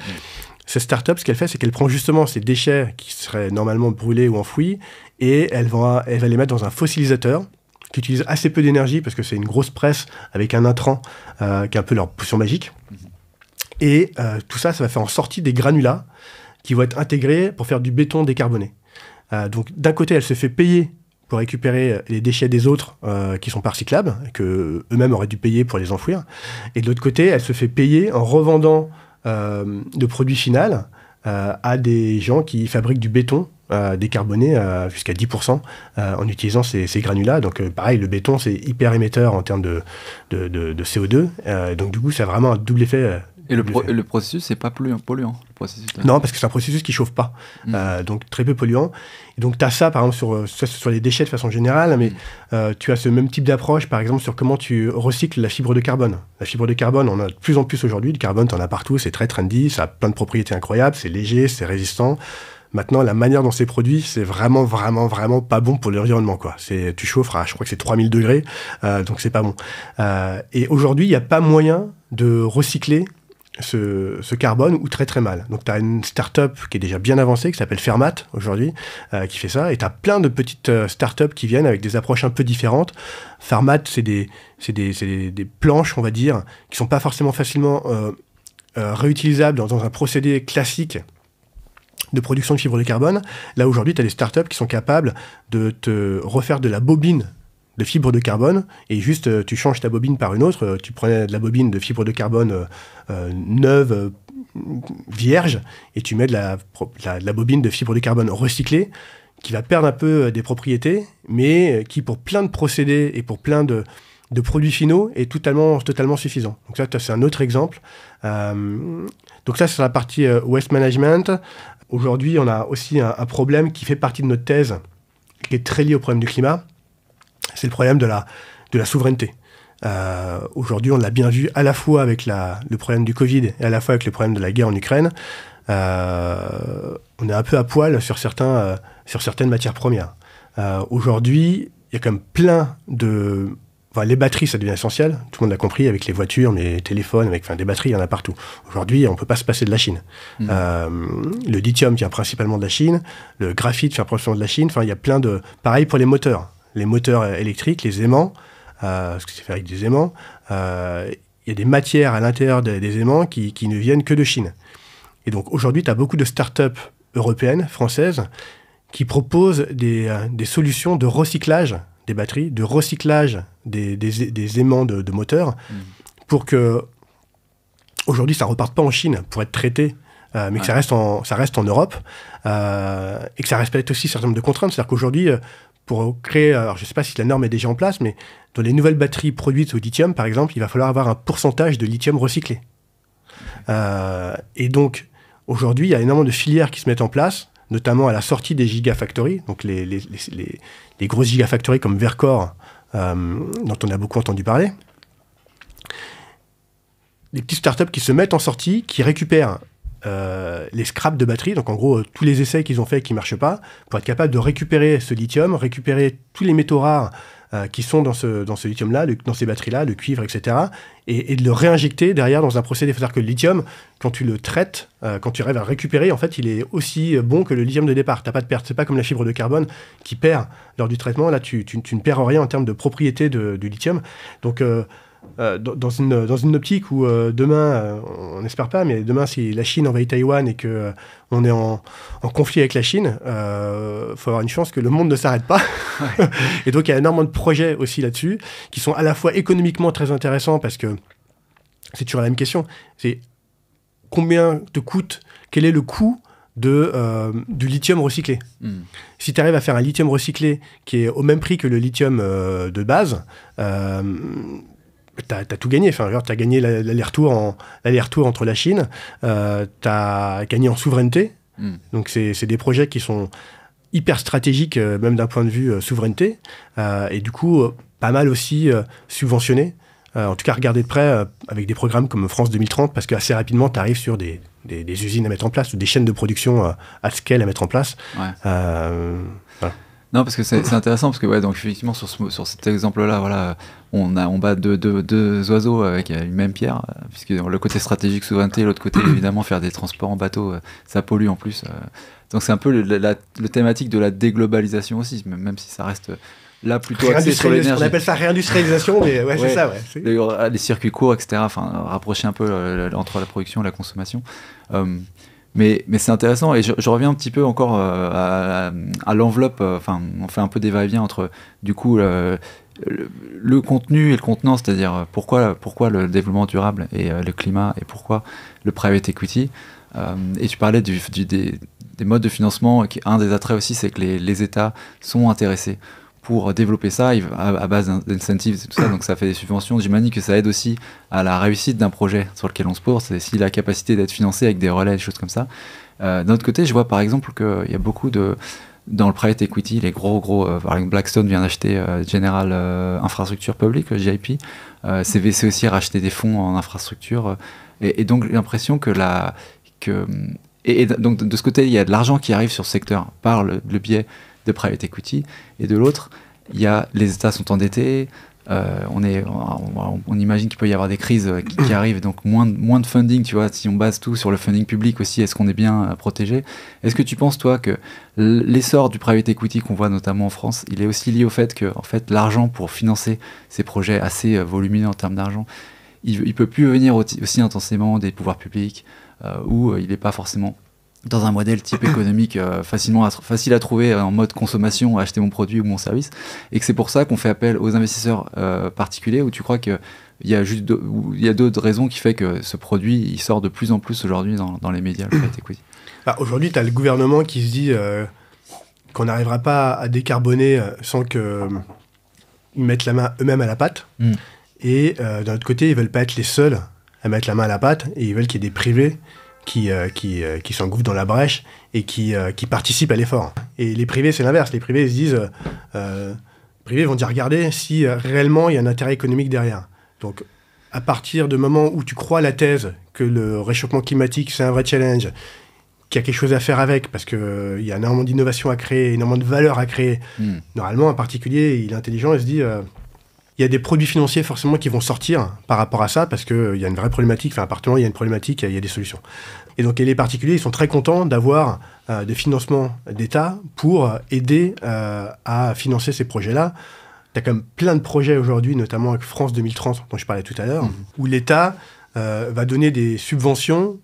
cette start-up, ce qu'elle fait, c'est qu'elle prend justement ces déchets qui seraient normalement brûlés ou enfouis et elle va les mettre dans un fossilisateur qui utilise assez peu d'énergie parce que c'est une grosse presse avec un intrant qui est un peu leur potion magique. Et tout ça va faire en sortie des granulats qui vont être intégrés pour faire du béton décarboné. Donc d'un côté, elle se fait payer pour récupérer les déchets des autres qui sont pas recyclables, que eux-mêmes auraient dû payer pour les enfouir. Et de l'autre côté, elle se fait payer en revendant le produit final à des gens qui fabriquent du béton décarboné jusqu'à 10% en utilisant ces granulats. Donc pareil, le béton, c'est hyper émetteur en termes de CO2. Donc du coup, ça a vraiment un double effet. Et le processus, c'est pas polluant, le processus là. Non, parce que c'est un processus qui chauffe pas, donc très peu polluant. Et donc tu as ça, par exemple, sur les déchets de façon générale, mais tu as ce même type d'approche, par exemple, sur comment tu recycles la fibre de carbone. La fibre de carbone, on en a de plus en plus aujourd'hui. Le carbone, tu en as partout, c'est très trendy, ça a plein de propriétés incroyables, c'est léger, c'est résistant. Maintenant, la manière dont c'est produit, c'est vraiment pas bon pour l'environnement, quoi. Tu chauffes à, je crois que c'est 3000 degrés, donc c'est pas bon. Et aujourd'hui, il n'y a pas moyen de recycler ce carbone ou très très mal. Donc tu as une start-up qui est déjà bien avancée, qui s'appelle Fermat aujourd'hui, qui fait ça, et tu as plein de petites start-up qui viennent avec des approches un peu différentes. Fermat, c'est des planches, on va dire, qui sont pas forcément facilement réutilisables dans un procédé classique de production de fibres de carbone. Là aujourd'hui, tu as des start-up qui sont capables de te refaire de la bobine de fibre de carbone, et juste tu changes ta bobine par une autre, tu prenais de la bobine de fibre de carbone neuve, vierge, et tu mets de la bobine de fibre de carbone recyclée, qui va perdre un peu des propriétés, mais qui pour plein de procédés et pour plein de produits finaux est totalement suffisant. Donc ça, c'est un autre exemple. Donc ça, c'est la partie waste management. Aujourd'hui, on a aussi un problème qui fait partie de notre thèse, qui est très lié au problème du climat. C'est le problème de la souveraineté. Aujourd'hui, on l'a bien vu à la fois avec le problème du Covid et à la fois avec le problème de la guerre en Ukraine. On est un peu à poil sur certaines matières premières. Aujourd'hui, il y a quand même plein de... Enfin, les batteries, ça devient essentiel. Tout le monde l'a compris avec les voitures, mais les téléphones, des batteries, il y en a partout. Aujourd'hui, on ne peut pas se passer de la Chine. Le lithium vient principalement de la Chine. Le graphite vient principalement de la Chine. Enfin, il y a plein de... Pareil pour les moteurs. Les moteurs électriques, les aimants, parce que c'est fait avec des aimants, il y a des matières à l'intérieur des aimants qui ne viennent que de Chine. Et donc aujourd'hui, tu as beaucoup de start-up européennes, françaises, qui proposent des solutions de recyclage des batteries, de recyclage des aimants de moteurs, pour que aujourd'hui ça ne reparte pas en Chine pour être traité, mais que ça reste en Europe, et que ça respecte aussi un certain nombre de contraintes. C'est-à-dire qu'aujourd'hui, pour créer, alors je ne sais pas si la norme est déjà en place, mais dans les nouvelles batteries produites au lithium, par exemple, il va falloir avoir un pourcentage de lithium recyclé. Et donc, aujourd'hui, il y a énormément de filières qui se mettent en place, notamment à la sortie des gigafactories, donc les grosses gigafactories comme Verkor, dont on a beaucoup entendu parler. Des petites startups qui se mettent en sortie, qui récupèrent les scraps de batterie, donc en gros tous les essais qu'ils ont faits et qui ne marchent pas, pour être capable de récupérer ce lithium, récupérer tous les métaux rares qui sont dans ce lithium-là, dans ces batteries-là, le cuivre, etc., et de le réinjecter derrière dans un procédé. C'est-à-dire que le lithium, quand tu le traites, quand tu arrives à le récupérer, en fait, il est aussi bon que le lithium de départ. Tu n'as pas de perte. C'est pas comme la fibre de carbone qui perd lors du traitement. Là, tu ne perds rien en termes de propriété du lithium. Donc, dans une optique où demain, on n'espère pas, mais demain, si la Chine envahit Taïwan et qu'on est en conflit avec la Chine, faut avoir une chance que le monde ne s'arrête pas. Ouais. Et donc, il y a énormément de projets aussi là-dessus, qui sont à la fois économiquement très intéressants, parce que c'est toujours la même question. C'est combien te coûte, quel est le coût du lithium recyclé. Si tu arrives à faire un lithium recyclé qui est au même prix que le lithium de base, t'as tout gagné. Enfin, tu as gagné l'aller-retour entre la Chine, tu as gagné en souveraineté. Donc, c'est des projets qui sont hyper stratégiques, même d'un point de vue souveraineté, et du coup, pas mal aussi subventionnés. En tout cas, regardez de près avec des programmes comme France 2030, parce qu'assez rapidement, tu arrives sur des usines à mettre en place, ou des chaînes de production à scale à mettre en place. Ouais. Voilà. Non, parce que c'est intéressant, parce que ouais, donc effectivement sur cet exemple-là, voilà, on bat deux oiseaux avec une même pierre, puisque le côté stratégique souveraineté, l'autre côté évidemment faire des transports en bateau, ça pollue en plus. Donc c'est un peu le thématique de la déglobalisation aussi, même si ça reste là plutôt axé sur l'énergie. On appelle ça réindustrialisation, mais ouais, c'est ça. Ouais, les circuits courts, etc. Enfin, rapprocher un peu entre la production et la consommation. Mais c'est intéressant, et je reviens un petit peu encore à l'enveloppe. Enfin, on fait un peu des va-et-vient entre du coup le contenu et le contenant, c'est-à-dire pourquoi le développement durable et le climat, et pourquoi le private equity. Et tu parlais des modes de financement. Un des attraits aussi, c'est que les États sont intéressés pour développer ça à base d'incentives et tout ça, donc ça fait des subventions. J'imagine que ça aide aussi à la réussite d'un projet sur lequel on se porte, c'est si la capacité d'être financé avec des relais, des choses comme ça. D'un autre côté, je vois par exemple qu'il y a beaucoup dans le private equity, les gros par exemple Blackstone vient d'acheter General Infrastructure Public, JIP, CVC aussi a racheté des fonds en infrastructure, et donc j'ai l'impression et donc de ce côté, il y a de l'argent qui arrive sur ce secteur par le biais de private equity, et de l'autre, les États sont endettés, on imagine qu'il peut y avoir des crises qui arrivent, donc moins de funding, tu vois, si on base tout sur le funding public aussi, est-ce qu'on est bien protégé? Est-ce que tu penses, toi, que l'essor du private equity qu'on voit notamment en France, il est aussi lié au fait que en fait, l'argent pour financer ces projets assez volumineux en termes d'argent, il peut plus venir aussi intensément des pouvoirs publics, ou il n'est pas forcément dans un modèle type économique facile à trouver en mode consommation, acheter mon produit ou mon service, et que c'est pour ça qu'on fait appel aux investisseurs particuliers, ou tu crois qu'il y a d'autres raisons qui fait que ce produit il sort de plus en plus aujourd'hui dans les médias, le private equity? Aujourd'hui, tu as le gouvernement qui se dit qu'on n'arrivera pas à décarboner sans qu'ils mettent la main eux-mêmes à la pâte. Et d'un autre côté, ils ne veulent pas être les seuls à mettre la main à la pâte, et ils veulent qu'il y ait des privés qui s'engouffrent dans la brèche et qui participent à l'effort. Et les privés, c'est l'inverse. Les privés, ils se disent... privés vont dire, regardez si réellement il y a un intérêt économique derrière. Donc, à partir du moment où tu crois la thèse que le réchauffement climatique, c'est un vrai challenge, qu'il y a quelque chose à faire avec, parce qu'il y a énormément d'innovation à créer, énormément de valeur à créer, normalement, un particulier, il est intelligent, il se dit... il y a des produits financiers forcément qui vont sortir par rapport à ça, parce qu'il y a une vraie problématique, enfin, à partir du moment où il y a une problématique, il y a des solutions. Et donc les particuliers, ils sont très contents d'avoir des financements d'État pour aider à financer ces projets-là. Tu as quand même plein de projets aujourd'hui, notamment avec France 2030, dont je parlais tout à l'heure, où l'État va donner des subventions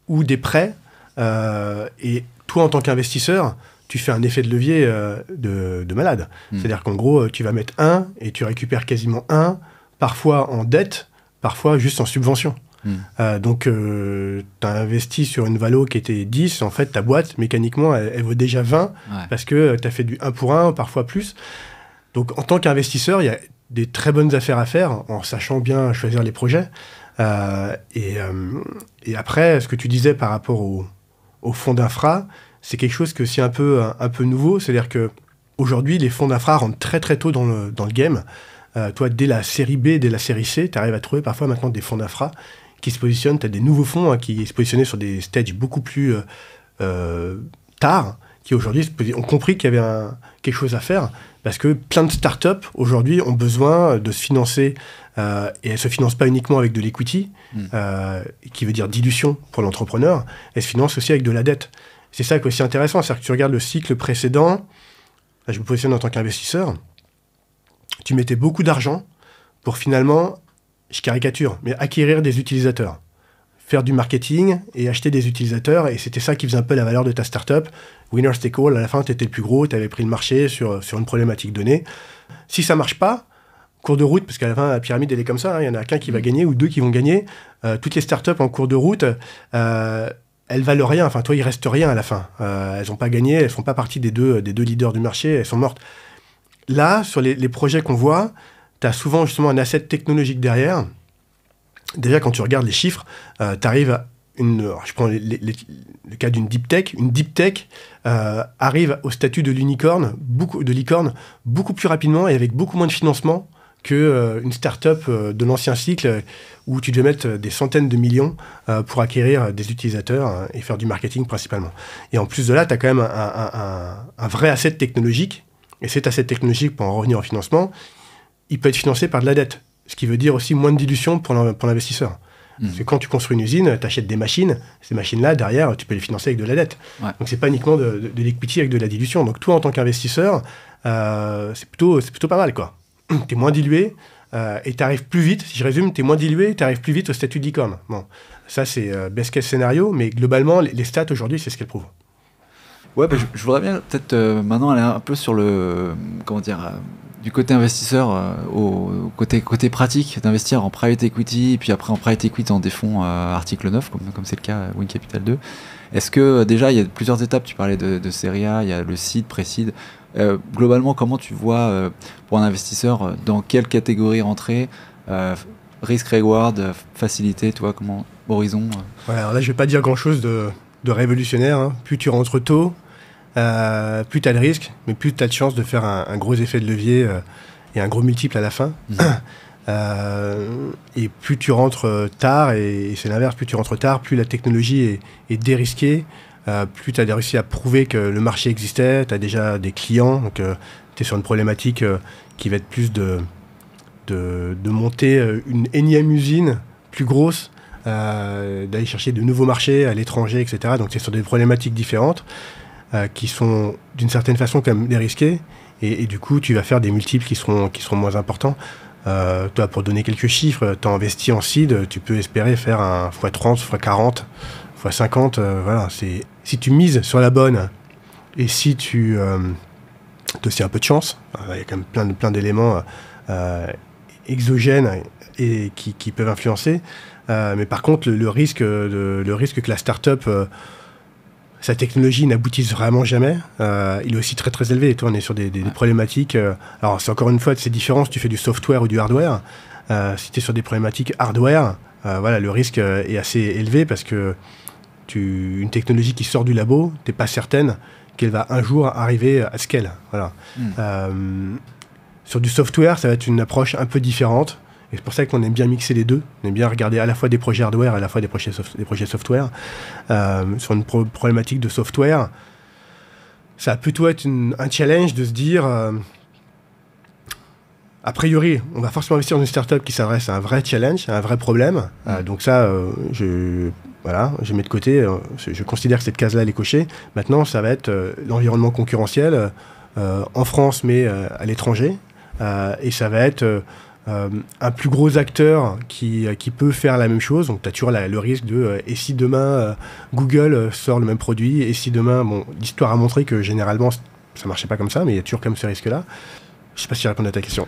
ou des prêts, et toi, en tant qu'investisseur, tu fais un effet de levier de malade. C'est-à-dire qu'en gros, tu vas mettre 1 et tu récupères quasiment 1, parfois en dette, parfois juste en subvention. Donc, tu as investi sur une valo qui était 10, en fait, ta boîte, mécaniquement, elle vaut déjà 20, parce que tu as fait du 1 pour 1, parfois plus. Donc, en tant qu'investisseur, il y a des très bonnes affaires à faire, en sachant bien choisir les projets. Et après, ce que tu disais par rapport au fonds d'infra, c'est quelque chose que c'est un peu nouveau, c'est-à-dire qu'aujourd'hui, les fonds d'infra rentrent très très tôt dans le game. Toi, dès la série B, dès la série C, tu arrives à trouver parfois maintenant des fonds d'infra qui se positionnent, tu as des nouveaux fonds qui se positionnaient sur des stages beaucoup plus tard, qui aujourd'hui ont compris qu'il y avait quelque chose à faire, parce que plein de startups aujourd'hui ont besoin de se financer, et elles ne se financent pas uniquement avec de l'equity, qui veut dire dilution pour l'entrepreneur, elles se financent aussi avec de la dette. C'est ça qui est aussi intéressant, c'est-à-dire que tu regardes le cycle précédent, là je me positionne en tant qu'investisseur, tu mettais beaucoup d'argent pour finalement, je caricature, mais acquérir des utilisateurs, faire du marketing et acheter des utilisateurs, et c'était ça qui faisait un peu la valeur de ta startup. Winner take all, à la fin tu étais le plus gros, tu avais pris le marché sur une problématique donnée. Si ça marche pas, cours de route, parce qu'à la fin la pyramide elle est comme ça, il y en a qu'un qui va gagner ou deux qui vont gagner. Toutes les startups en cours de route, elles valent rien, enfin toi il reste rien à la fin. Elles n'ont pas gagné, elles font pas partie des deux leaders du marché, elles sont mortes. Là, sur les projets qu'on voit, tu as souvent justement un asset technologique derrière. Déjà, quand tu regardes les chiffres, tu arrives à je prends le cas d'une deep tech. Une deep tech arrive au statut de licorne beaucoup plus rapidement et avec beaucoup moins de financement qu'une start-up de l'ancien cycle où tu devais mettre des centaines de millions pour acquérir des utilisateurs et faire du marketing principalement. Et en plus de là, tu as quand même un vrai asset technologique. et c'est à cette technologie, pour en revenir au financement, il peut être financé par de la dette. Ce qui veut dire aussi moins de dilution pour l'investisseur. Parce que quand tu construis une usine, tu achètes des machines. Ces machines-là, derrière, tu peux les financer avec de la dette. Ouais. Donc, c'est pas uniquement de l'equity avec de la dilution. Donc, toi, en tant qu'investisseur, c'est plutôt pas mal, quoi. Tu es moins dilué et tu arrives plus vite. Si je résume, tu es moins dilué et tu arrives plus vite au statut de licorne. Bon, ça, c'est best case scénario. Mais globalement, les stats, aujourd'hui, c'est ce qu'elles prouvent. Ouais, bah, je voudrais bien peut-être maintenant aller un peu sur le... comment dire du côté investisseur au côté pratique d'investir en private equity et puis après en private equity dans des fonds article 9 comme c'est le cas Win Capital 2. Est-ce que déjà il y a plusieurs étapes, tu parlais de série A, il y a le seed, pré-seed. Globalement, comment tu vois pour un investisseur dans quelle catégorie rentrer, risk reward, facilité, tu vois, comment horizon Ouais, alors là je vais pas dire grand chose de révolutionnaire, hein. Plus tu rentres tôt, plus tu as de risques, mais plus tu as de chances de faire un gros effet de levier et un gros multiple à la fin. Et plus tu rentres tard, et c'est l'inverse, plus tu rentres tard, plus la technologie est dérisquée, plus tu as réussi à prouver que le marché existait, tu as déjà des clients, donc tu es sur une problématique qui va être plus de monter une énième usine plus grosse, d'aller chercher de nouveaux marchés à l'étranger, etc. Donc c'est sur des problématiques différentes. Qui sont d'une certaine façon quand même dérisqués et du coup tu vas faire des multiples qui seront moins importants. Toi, pour donner quelques chiffres, tu as investi en seed, tu peux espérer faire un x30, x40, x50. Voilà, si tu mises sur la bonne et si tu as aussi un peu de chance, il y a quand même plein d'éléments exogènes et qui peuvent influencer. Mais par contre, le risque que la start-up sa technologie n'aboutisse vraiment jamais, il est aussi très très élevé. Et toi, on est sur des problématiques. Alors, c'est encore une fois, c'est différent si tu fais du software ou du hardware. Si tu es sur des problématiques hardware, voilà, le risque est assez élevé parce que une technologie qui sort du labo, tu n'es pas certaine qu'elle va un jour arriver à scale. Voilà. Sur du software, ça va être une approche un peu différente. Et c'est pour ça qu'on aime bien mixer les deux. On aime bien regarder à la fois des projets hardware et à la fois des projets software. Sur une problématique de software, ça va plutôt être un challenge de se dire, a priori, on va forcément investir dans une startup qui s'adresse à un vrai challenge, à un vrai problème. Donc ça, je mets de côté. Je considère que cette case-là, elle est cochée. Maintenant, ça va être l'environnement concurrentiel en France, mais à l'étranger. Et ça va être... un plus gros acteur qui peut faire la même chose, donc tu as toujours le risque de et si demain Google sort le même produit, et si demain, bon, l'histoire a montré que généralement ça marchait pas comme ça, mais il y a toujours comme ce risque-là. Je sais pas si je réponds à ta question.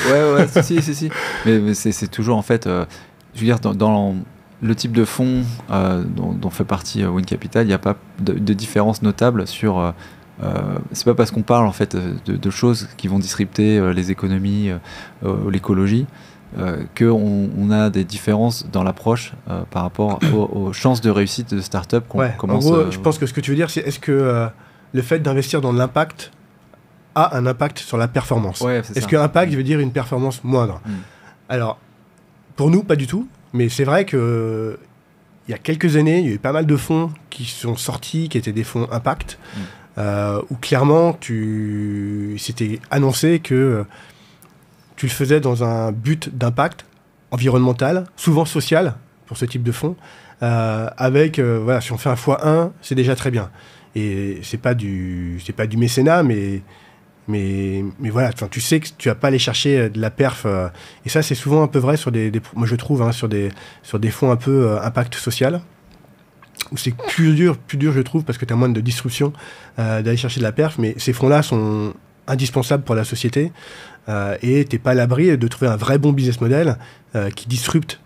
ouais, si. Mais c'est toujours en fait, je veux dire, dans le type de fonds dont fait partie Win Capital, il n'y a pas de différence notable sur... c'est pas parce qu'on parle en fait de choses qui vont disrupter les économies ou l'écologie qu'on a des différences dans l'approche par rapport aux chances de réussite de start-up qu'on commence. En gros, je pense que ce que tu veux dire, c'est est-ce que le fait d'investir dans l'impact a un impact sur la performance. Est-ce que impact veut dire une performance moindre? Alors, pour nous, pas du tout, mais c'est vrai que il y a quelques années, il y a eu pas mal de fonds qui sont sortis, qui étaient des fonds impact. Où clairement c'était annoncé que tu le faisais dans un but d'impact environnemental, souvent social pour ce type de fonds, avec voilà, si on fait un x1, c'est déjà très bien. Et c'est pas du mécénat, mais voilà, tu sais que tu vas pas aller chercher de la perf. Et ça, c'est souvent un peu vrai sur moi je trouve, sur des fonds un peu impact social. Où c'est plus dur, je trouve, parce que tu as moins de disruption d'aller chercher de la perf, mais ces fonds-là sont indispensables pour la société et tu n'es pas à l'abri de trouver un vrai bon business model qui disrupte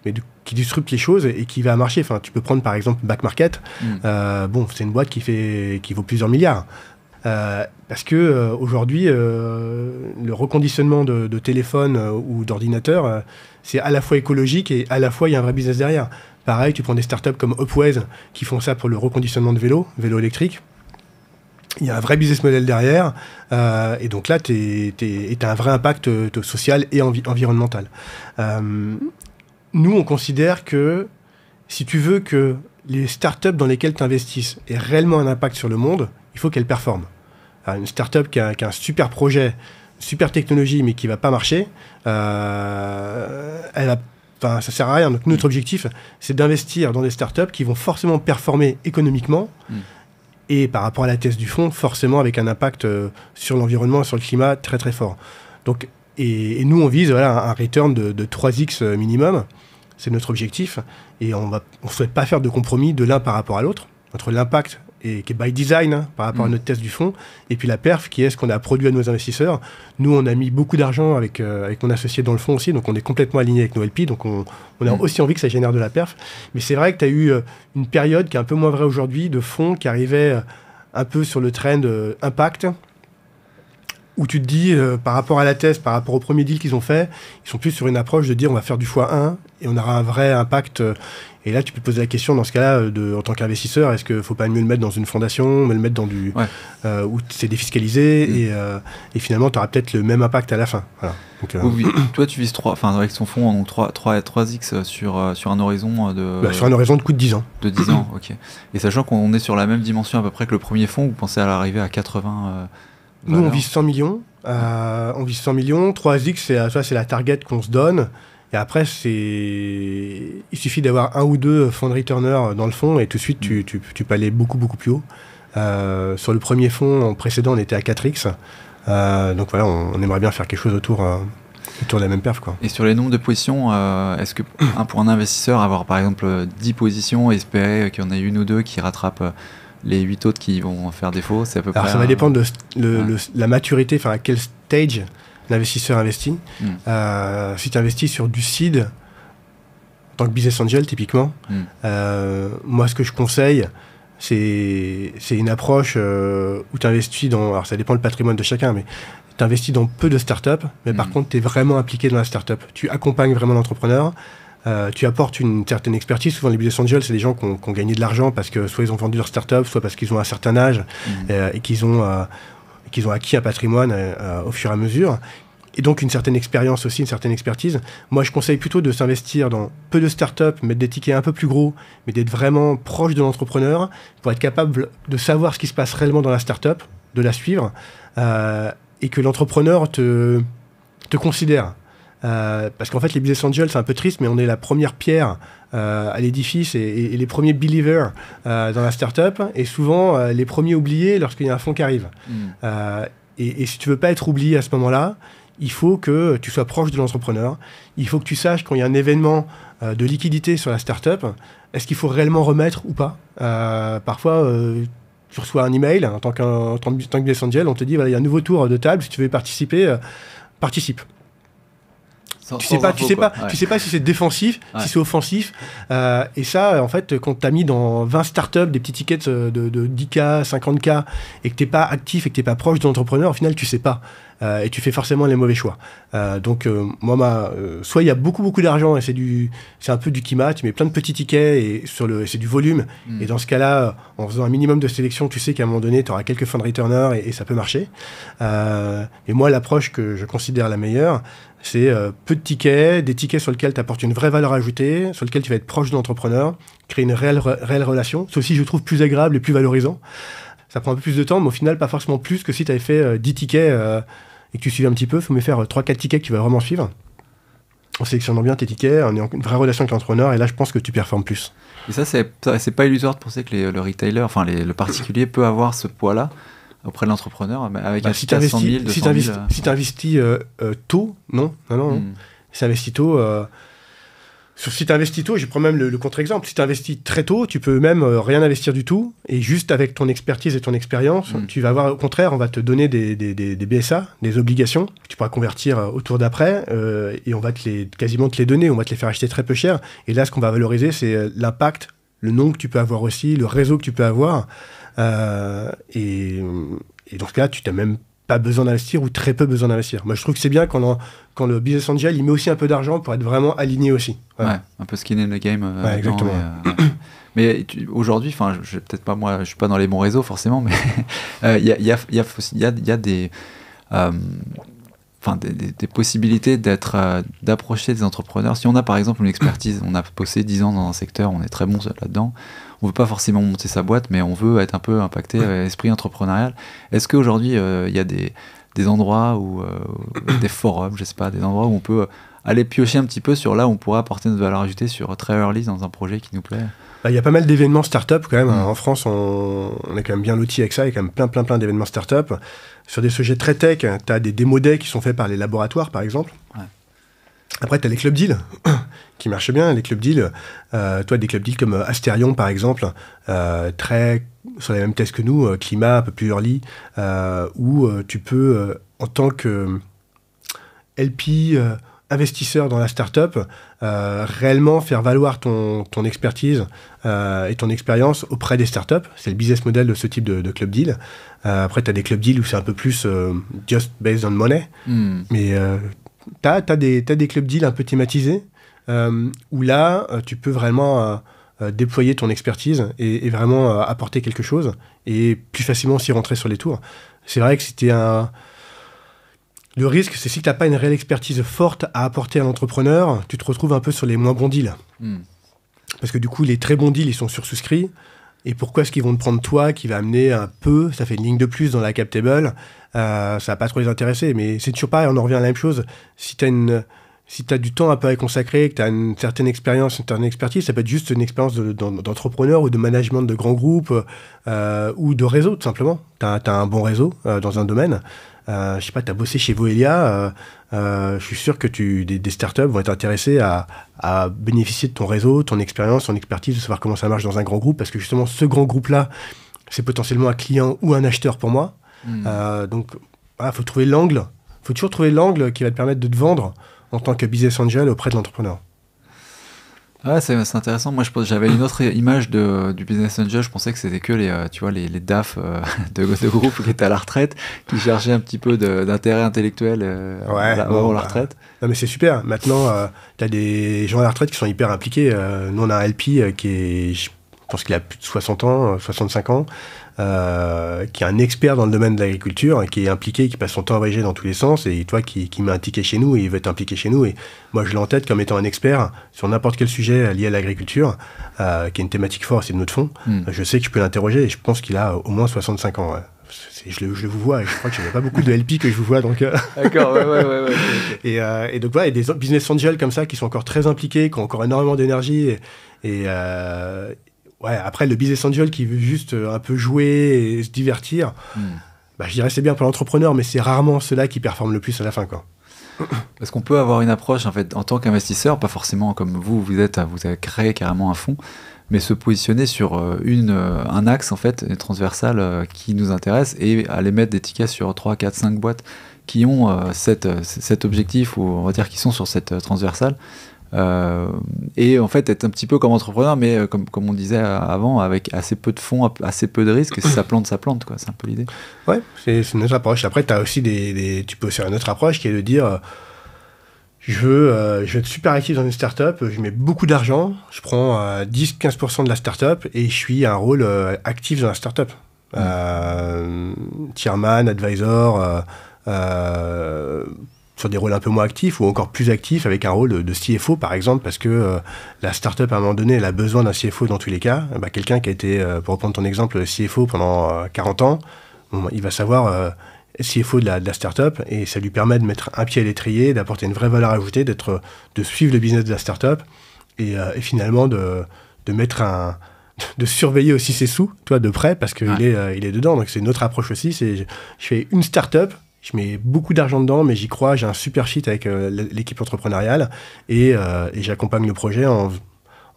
les choses et qui va marcher. Enfin, tu peux prendre par exemple Back Market, c'est une boîte qui vaut plusieurs milliards. Parce que aujourd'hui, le reconditionnement de téléphone ou d'ordinateur, c'est à la fois écologique et à la fois il y a un vrai business derrière. Pareil, tu prends des startups comme Upways qui font ça pour le reconditionnement de vélo électrique. Il y a un vrai business model derrière, et donc là, tu as un vrai impact social et environnemental. Nous, on considère que si tu veux que les startups dans lesquelles tu investisses aient réellement un impact sur le monde, il faut qu'elles performent. Une startup qui a un super projet, super technologie, mais qui va pas marcher, ça sert à rien. Donc notre objectif, c'est d'investir dans des startups qui vont forcément performer économiquement et par rapport à la thèse du fonds, forcément avec un impact sur l'environnement et sur le climat très très fort. Donc, et nous, on vise un return de 3x minimum. C'est notre objectif. Et on ne souhaite pas faire de compromis de l'un par rapport à l'autre, entre l'impact qui est by design par rapport à notre thèse du fonds, et puis la perf qui est ce qu'on a produit à nos investisseurs. Nous, on a mis beaucoup d'argent avec mon associé dans le fonds aussi, donc on est complètement aligné avec nos LP, donc on a aussi envie que ça génère de la perf. Mais c'est vrai que tu as eu une période qui est un peu moins vraie aujourd'hui, de fonds qui arrivaient un peu sur le trend impact, où tu te dis, par rapport à la thèse, par rapport au premier deal qu'ils ont fait, ils sont plus sur une approche de dire on va faire du x1 et on aura un vrai impact. Et là, tu peux te poser la question, dans ce cas-là, en tant qu'investisseur, est-ce qu'il ne faut pas mieux le mettre dans une fondation, mais le mettre dans où c'est défiscalisé et finalement, tu auras peut-être le même impact à la fin. Voilà. Donc, oui. Toi, tu vises avec son fonds, donc 3x sur un horizon de... sur un horizon de coût de 10 ans. De 10 ans, ok. Et sachant qu'on est sur la même dimension à peu près que le premier fonds, vous pensez à l'arrivée à 80 Nous, on vise 100 millions. 3x, c'est la target qu'on se donne. Et après, il suffit d'avoir un ou deux fund returners dans le fonds et tout de suite, tu peux aller beaucoup, beaucoup plus haut. Sur le premier fonds précédent, on était à 4x. Donc voilà, on aimerait bien faire quelque chose autour de la même perf, quoi. Et sur les nombres de positions, est-ce que pour un investisseur, avoir par exemple 10 positions et espérer qu'il y en ait une ou deux qui rattrapent les 8 autres qui vont faire défaut, c'est à peu près... Alors ça va dépendre de la maturité, à quel stage l'investisseur investit. Si tu investis sur du seed, en tant que business angel typiquement, moi ce que je conseille, c'est une approche où tu investis dans... Alors ça dépend le patrimoine de chacun, mais tu investis dans peu de startups, mais par contre tu es vraiment impliqué dans la startup. Tu accompagnes vraiment l'entrepreneur. Tu apportes une certaine expertise. Souvent, les business angels, c'est des gens qui ont gagné de l'argent parce que soit ils ont vendu leur startup, soit parce qu'ils ont un certain âge et qu'ils ont acquis un patrimoine au fur et à mesure. Et donc, une certaine expérience aussi, une certaine expertise. Moi, je conseille plutôt de s'investir dans peu de startups, mettre des tickets un peu plus gros, mais d'être vraiment proche de l'entrepreneur pour être capable de savoir ce qui se passe réellement dans la startup, de la suivre et que l'entrepreneur te considère. Parce qu'en fait, les business angels, c'est un peu triste, mais on est la première pierre à l'édifice et les premiers believers dans la startup, et souvent les premiers oubliés lorsqu'il y a un fonds qui arrive. Et si tu veux pas être oublié à ce moment-là, il faut que tu sois proche de l'entrepreneur. Il faut que tu saches quand il y a un événement de liquidité sur la startup, est-ce qu'il faut réellement remettre ou pas. Parfois, tu reçois un email en tant que business angel, on te dit voilà, il y a un nouveau tour de table, si tu veux participer, participe. Tu sais pas si c'est défensif, si c'est offensif. Et ça, en fait, quand tu as mis dans 20 startups des petits tickets de 10K, 50K, et que tu n'es pas actif et que tu n'es pas proche de l'entrepreneur, au final, tu sais pas. Et tu fais forcément les mauvais choix. Donc, moi, soit il y a beaucoup, beaucoup d'argent et c'est un peu du kima, tu mets plein de petits tickets et c'est du volume. Et dans ce cas-là, en faisant un minimum de sélection, tu sais qu'à un moment donné, tu auras quelques fund returners et ça peut marcher. Et moi, l'approche que je considère la meilleure, c'est peu de tickets, des tickets sur lesquels tu apportes une vraie valeur ajoutée, sur lesquels tu vas être proche de l'entrepreneur, créer une réelle relation. C'est aussi, je trouve, plus agréable et plus valorisant. Ça prend un peu plus de temps, mais au final, pas forcément plus que si tu avais fait 10 tickets et que tu suivis un petit peu. Il faut me faire 3-4 tickets que tu vas vraiment suivre. En sélectionnant bien tes tickets, on est en une vraie relation avec l'entrepreneur, et là, je pense que tu performes plus. Et ça, c'est pas illusoire de penser que le retailer, le particulier peut avoir ce poids-là auprès de l'entrepreneur, avec un ticket à 100 000, 200 000... Si tu investis tôt, non. Si tu investis tôt... Si tu investis tôt, je prends même le contre-exemple, si tu investis très tôt, tu peux même rien investir du tout, et juste avec ton expertise et ton expérience, tu vas avoir, au contraire, on va te donner des BSA, des obligations, que tu pourras convertir au tour d'après, et on va quasiment te les donner, on va te les faire acheter très peu cher, et là, ce qu'on va valoriser, c'est l'impact, le nom que tu peux avoir aussi, le réseau que tu peux avoir, et dans ce cas, tu n'as même pas besoin d'investir ou très peu besoin d'investir. Moi, je trouve que c'est bien quand le business angel, il met aussi un peu d'argent pour être vraiment aligné aussi. Voilà. Ouais, un peu skin in the game. Exactement. Mais aujourd'hui, peut-être pas moi, je suis pas dans les bons réseaux forcément, mais il y a des des possibilités d'approcher des entrepreneurs. Si on a par exemple une expertise, on a bossé 10 ans dans un secteur, on est très bon là-dedans, on ne veut pas forcément monter sa boîte, mais on veut être un peu impacté esprit entrepreneurial. Est-ce qu'aujourd'hui, il y a des endroits où, des forums, je sais pas, des endroits où on peut aller piocher un petit peu sur là où on pourrait apporter notre valeur ajoutée sur très early dans un projet qui nous plaît? Il y a pas mal d'événements start-up quand même. En France, on est quand même bien lotis avec ça. Il y a quand même plein d'événements start-up. Sur des sujets très tech, tu as des démo days qui sont faits par les laboratoires, par exemple. Ouais. Après, tu as les club deals qui marchent bien. Les club deals, des club deals comme Asterion, par exemple, très sur les mêmes thèses que nous, climat, un peu plus early, où tu peux, en tant que LP, investisseur dans la start-up, réellement faire valoir ton expertise et ton expérience auprès des start-up. C'est le business model de ce type de club deal. Après, tu as des club deals où c'est un peu plus just based on money. Mais tu as des club deals un peu thématisés où là, tu peux vraiment déployer ton expertise et vraiment apporter quelque chose et plus facilement aussi rentrer sur les tours. C'est vrai que c'était le risque, c'est si tu n'as pas une réelle expertise forte à apporter à l'entrepreneur, tu te retrouves un peu sur les moins bons deals. Parce que du coup, les très bons deals, ils sont sursouscrits. Et pourquoi est-ce qu'ils vont te prendre toi, qui va amener un peu, ça fait une ligne de plus dans la cap table, ça va pas trop les intéresser. Mais c'est toujours pareil, on en revient à la même chose. Si tu as du temps un peu à consacrer, que tu as une certaine expérience, une certaine expertise, ça peut être juste une expérience d'entrepreneur ou de management de grands groupes ou de réseau, tout simplement. Tu as un bon réseau dans un domaine. Je sais pas, tu as bossé chez Voelia, je suis sûr que des startups vont être intéressés à bénéficier de ton réseau, ton expérience, ton expertise, de savoir comment ça marche dans un grand groupe, parce que justement, ce grand groupe-là, c'est potentiellement un client ou un acheteur pour moi. Donc, voilà, faut trouver l'angle. Faut toujours trouver l'angle qui va te permettre de te vendre en tant que business angel auprès de l'entrepreneur. Ouais, c'est intéressant. Moi, j'avais une autre image du business angel. Je pensais que c'était que les DAF de groupe qui étaient à la retraite, qui cherchaient un petit peu d'intérêt intellectuel avant la retraite. Non, mais c'est super. Maintenant, tu as des gens à la retraite qui sont hyper impliqués. Nous, on a un LP qui est, je pense qu'il a plus de 60 ans, 65 ans, qui est un expert dans le domaine de l'agriculture, qui est impliqué, qui passe son temps à voyager dans tous les sens, et toi qui m'a impliqué chez nous, et il veut être impliqué chez nous, et moi je l'ai en tête comme étant un expert sur n'importe quel sujet lié à l'agriculture, qui est une thématique forte, c'est de notre fond. Je sais que je peux l'interroger, et je pense qu'il a au moins 65 ans. Ouais. Je le vous vois, et je crois que je n'ai pas beaucoup de LP que je vous vois, donc... D'accord, ouais. Okay. Et donc voilà, il y a des business angels comme ça qui sont encore très impliqués, qui ont encore énormément d'énergie, ouais, après, le business angel qui veut juste un peu jouer et se divertir, je dirais c'est bien pour l'entrepreneur, mais c'est rarement ceux-là qui performent le plus à la fin, quoi. Parce qu'on peut avoir une approche, en fait, en tant qu'investisseur, pas forcément comme vous avez créé carrément un fonds, mais se positionner sur un axe, en fait, transversal qui nous intéresse et aller mettre des tickets sur 3, 4, 5 boîtes qui ont cet objectif, ou on va dire qui sont sur cette transversale. Et en fait être un petit peu comme entrepreneur, mais comme on disait avant, avec assez peu de fonds, assez peu de risques, et si ça plante, quoi. C'est un peu l'idée. Ouais, c'est une autre approche. Après, tu as aussi tu peux aussi avoir une autre approche qui est de dire je veux être super actif dans une startup, je mets beaucoup d'argent, je prends 10-15% de la startup et je suis un rôle actif dans la startup. Chairman, advisor, sur des rôles un peu moins actifs ou encore plus actifs avec un rôle de CFO par exemple, parce que la startup à un moment donné elle a besoin d'un CFO dans tous les cas. Quelqu'un qui a été, pour reprendre ton exemple, CFO pendant 40 ans, il va savoir CFO de la startup, et ça lui permet de mettre un pied à l'étrier, d'apporter une vraie valeur ajoutée, de suivre le business de la startup et finalement de mettre de surveiller aussi ses sous, toi, de près, parce qu'il il est dedans. Donc c'est une autre approche aussi, je fais une startup, je mets beaucoup d'argent dedans, mais j'y crois, j'ai un super fit avec l'équipe entrepreneuriale, et j'accompagne le projet en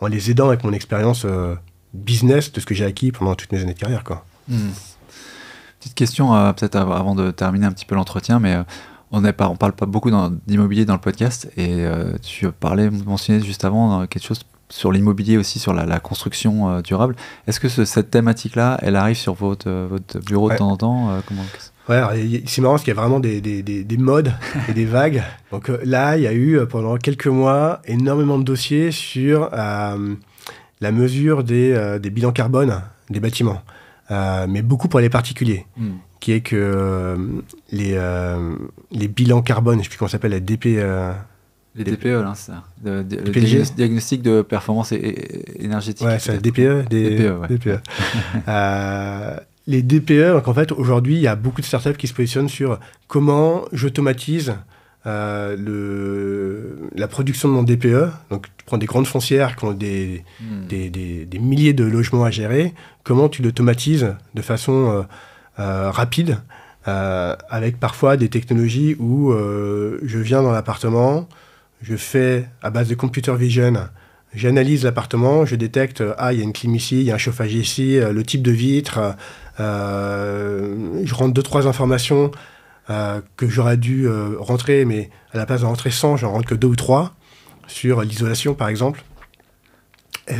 les aidant avec mon expérience business de ce que j'ai acquis pendant toutes mes années de carrière, quoi. Petite question, peut-être avant de terminer un petit peu l'entretien, mais on parle pas beaucoup d'immobilier dans le podcast, et tu mentionnais juste avant quelque chose sur l'immobilier aussi, sur la construction durable. Est-ce que cette thématique-là, elle arrive sur votre bureau de temps en temps Ouais, alors, c'est marrant parce qu'il y a vraiment des modes et des vagues. Donc là, il y a eu pendant quelques mois énormément de dossiers sur la mesure des bilans carbone des bâtiments. mais beaucoup pour les particuliers, qui est que les bilans carbone, je ne sais plus comment ça s'appelle, la DP... les DPE, là, c'est ça. Le diagnostic de performance énergétique. Ouais, c'est DPE. DPE. Les DPE, donc en fait, aujourd'hui, il y a beaucoup de startups qui se positionnent sur comment j'automatise la production de mon DPE. Donc, tu prends des grandes foncières qui ont des milliers de logements à gérer. Comment tu l'automatises de façon rapide, avec parfois des technologies où je viens dans l'appartement, je fais à base de computer vision, j'analyse l'appartement, je détecte, il y a une clim ici, il y a un chauffage ici, le type de vitre, je rentre 2-3 informations que j'aurais dû rentrer, mais à la place de rentrer 100, j'en rentre que 2 ou 3, sur l'isolation par exemple,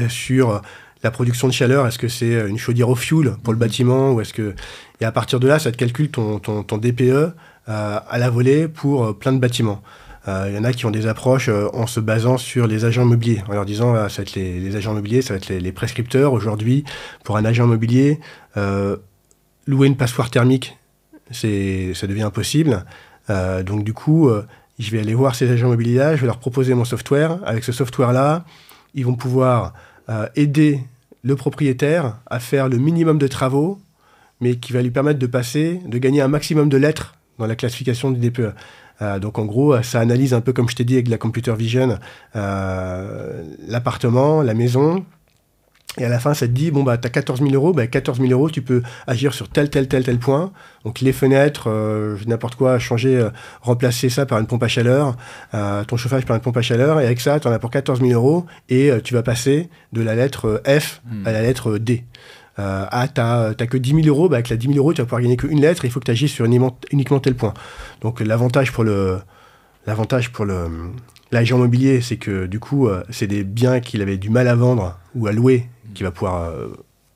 sur la production de chaleur, est-ce que c'est une chaudière au fioul pour le bâtiment, ou est-ce que... Et à partir de là, ça te calcule ton DPE à la volée pour plein de bâtiments. Il y en a qui ont des approches en se basant sur les agents immobiliers, en leur disant ça va être les agents immobiliers, ça va être les prescripteurs. Aujourd'hui, pour un agent immobilier, louer une passoire thermique, ça devient impossible. Donc du coup, je vais aller voir ces agents immobiliers-là, je vais leur proposer mon software. Avec ce software-là, ils vont pouvoir aider le propriétaire à faire le minimum de travaux, mais qui va lui permettre de gagner un maximum de lettres dans la classification du DPE. Donc en gros, ça analyse un peu comme je t'ai dit avec la computer vision, l'appartement, la maison, et à la fin ça te dit, bon bah t'as 14 000 euros, 14 000 euros tu peux agir sur tel point, donc les fenêtres, n'importe quoi, changer, remplacer ça par une pompe à chaleur, ton chauffage par une pompe à chaleur, et avec ça t'en as pour 14 000 euros, et tu vas passer de la lettre F à la lettre D. T'as que 10 000 euros, avec la 10 000 euros, tu vas pouvoir gagner qu'une lettre, il faut que tu agisses sur uniquement tel point. Donc l'avantage pour l'agent immobilier, c'est que du coup, c'est des biens qu'il avait du mal à vendre ou à louer, qu'il va pouvoir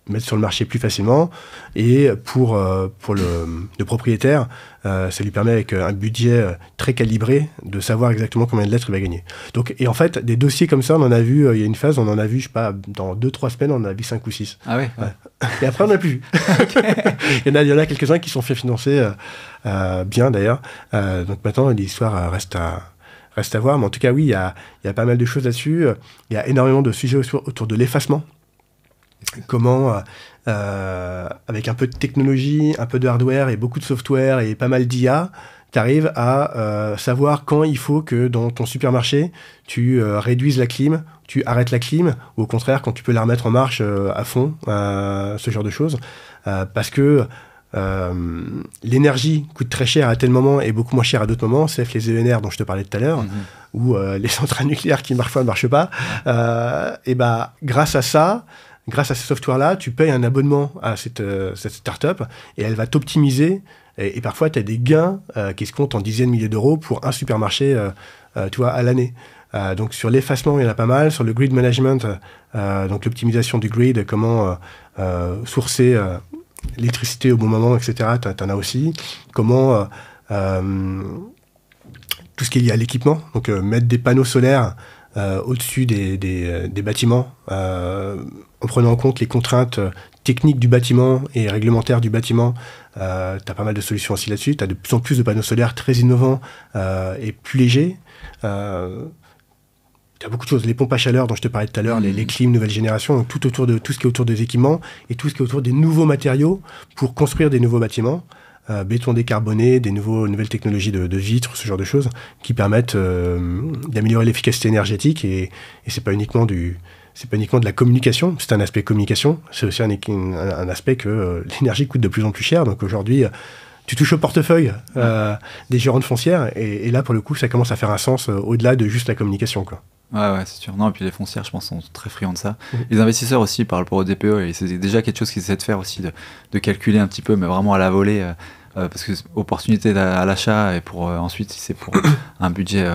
mettre sur le marché plus facilement. Et pour le propriétaire, ça lui permet avec un budget très calibré de savoir exactement combien de lettres il va gagner. Donc, et en fait, des dossiers comme ça, on en a vu, il y a une phase, on en a vu, je sais pas, dans 2-3 semaines, on en a vu 5 ou 6. Ah ouais. Et après, on n'a plus vu. Il y en a quelques-uns qui sont fait financer bien d'ailleurs. Donc maintenant, l'histoire reste à voir. Mais en tout cas, oui, il y a pas mal de choses là-dessus. Il y a énormément de sujets autour de l'effacement. Comment, avec un peu de technologie, un peu de hardware et beaucoup de software et pas mal d'IA, tu arrives à savoir quand il faut que dans ton supermarché, tu réduises la clim, tu arrêtes la clim, ou au contraire, quand tu peux la remettre en marche à fond, ce genre de choses. Parce que l'énergie coûte très cher à tel moment et beaucoup moins cher à d'autres moments, sauf les ENR dont je te parlais tout à l'heure, ou les centrales nucléaires qui parfois ne marchent pas. Et grâce à ça, grâce à ce software-là, tu payes un abonnement à cette start-up et elle va t'optimiser. Et parfois, tu as des gains qui se comptent en dizaines de milliers d'euros pour un supermarché tu vois, à l'année. Donc, sur l'effacement, il y en a pas mal. Sur le grid management, donc l'optimisation du grid, comment sourcer l'électricité au bon moment, etc., tu en as aussi. Comment tout ce qui est lié à l'équipement, donc mettre des panneaux solaires au-dessus des bâtiments, en prenant en compte les contraintes techniques du bâtiment et réglementaires du bâtiment. Tu as pas mal de solutions aussi là-dessus. Tu as de plus en plus de panneaux solaires très innovants et plus légers. Tu as beaucoup de choses. Les pompes à chaleur dont je te parlais tout à l'heure, les clims nouvelle génération, donc tout autour de tout ce qui est autour des équipements et tout ce qui est autour des nouveaux matériaux pour construire des nouveaux bâtiments. Béton décarboné, des nouvelles technologies de vitres, ce genre de choses, qui permettent d'améliorer l'efficacité énergétique. Et c'est pas uniquement de la communication, c'est un aspect communication, c'est aussi un aspect que l'énergie coûte de plus en plus cher. Donc aujourd'hui, tu touches au portefeuille des gérantes foncières, et là, pour le coup, ça commence à faire un sens au-delà de juste la communication, quoi. Ouais, c'est sûr. Non, et puis les foncières, je pense, sont très friands de ça. Les investisseurs aussi, par rapport au DPE, et c'est déjà quelque chose qu'ils essaient de faire aussi, de calculer un petit peu, mais vraiment à la volée, parce que opportunité à l'achat, et pour ensuite, si c'est pour un budget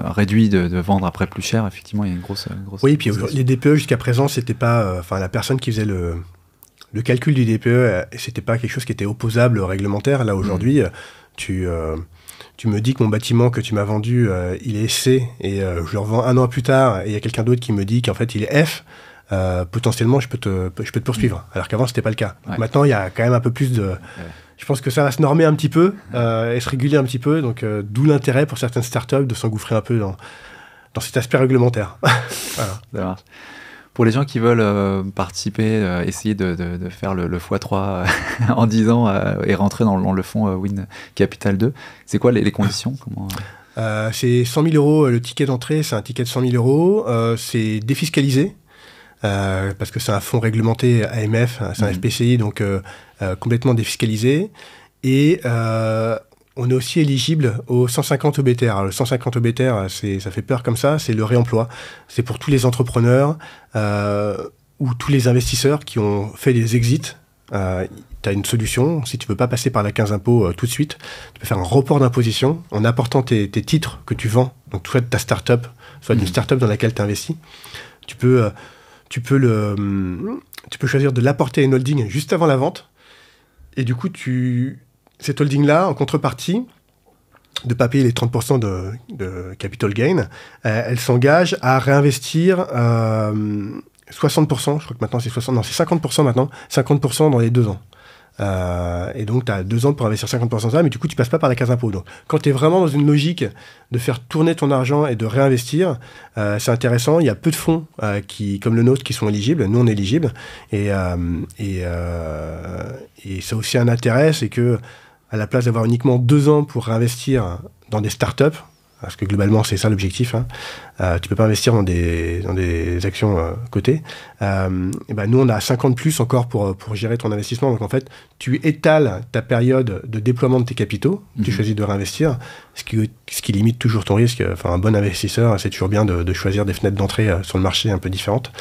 réduit de vendre après plus cher, effectivement, il y a une grosse oui, puis les DPE, jusqu'à présent, c'était pas... la personne qui faisait le calcul du DPE, c'était pas quelque chose qui était opposable au réglementaire. Là, aujourd'hui, tu tu me dis que mon bâtiment que tu m'as vendu, il est C, et je le revends 1 an plus tard, et il y a quelqu'un d'autre qui me dit qu'en fait il est F, potentiellement je peux te poursuivre, alors qu'avant c'était pas le cas. Ouais. Maintenant il y a quand même un peu plus de... Je pense que ça va se normer un petit peu, et se réguler un petit peu, donc d'où l'intérêt pour certaines startups de s'engouffrer un peu dans cet aspect réglementaire. Voilà. Ça marche. Pour les gens qui veulent participer, essayer de faire le x3 en 10 ans et rentrer dans le fonds Win Capital 2, c'est quoi les conditions? Comment... C'est 100 000 euros le ticket d'entrée, c'est un ticket de 100 000 euros. C'est défiscalisé, parce que c'est un fonds réglementé AMF, c'est un FPCI, donc complètement défiscalisé. Et on est aussi éligible au 150 OBTR. Alors, le 150 OBTR, ça fait peur comme ça, c'est le réemploi. C'est pour tous les entrepreneurs ou tous les investisseurs qui ont fait des exits. Tu as une solution. Si tu ne veux pas passer par la 15 impôts tout de suite, tu peux faire un report d'imposition en apportant tes titres que tu vends, donc soit de ta start-up, soit d'une start-up dans laquelle tu investis. Tu peux choisir de l'apporter à une holding juste avant la vente. Et du coup, cette holding-là, en contrepartie de ne pas payer les 30% de capital gain, elle s'engage à réinvestir 60%, je crois que maintenant c'est 60%, non, c'est 50% maintenant, 50% dans les 2 ans. Et donc, tu as 2 ans pour investir 50% de ça, mais du coup, tu passes pas par la case impôt. Donc, quand tu es vraiment dans une logique de faire tourner ton argent et de réinvestir, c'est intéressant. Il y a peu de fonds comme le nôtre qui sont éligibles. Nous, on est éligibles. Et ça a aussi un intérêt, c'est que à la place d'avoir uniquement 2 ans pour réinvestir dans des startups, parce que globalement, c'est ça l'objectif, tu peux pas investir dans des actions cotées. Et ben nous, on a 50 plus encore pour gérer ton investissement. Donc, en fait, tu étales ta période de déploiement de tes capitaux. Tu choisis de réinvestir, ce qui limite toujours ton risque. Enfin, un bon investisseur, c'est toujours bien de choisir des fenêtres d'entrée sur le marché un peu différentes,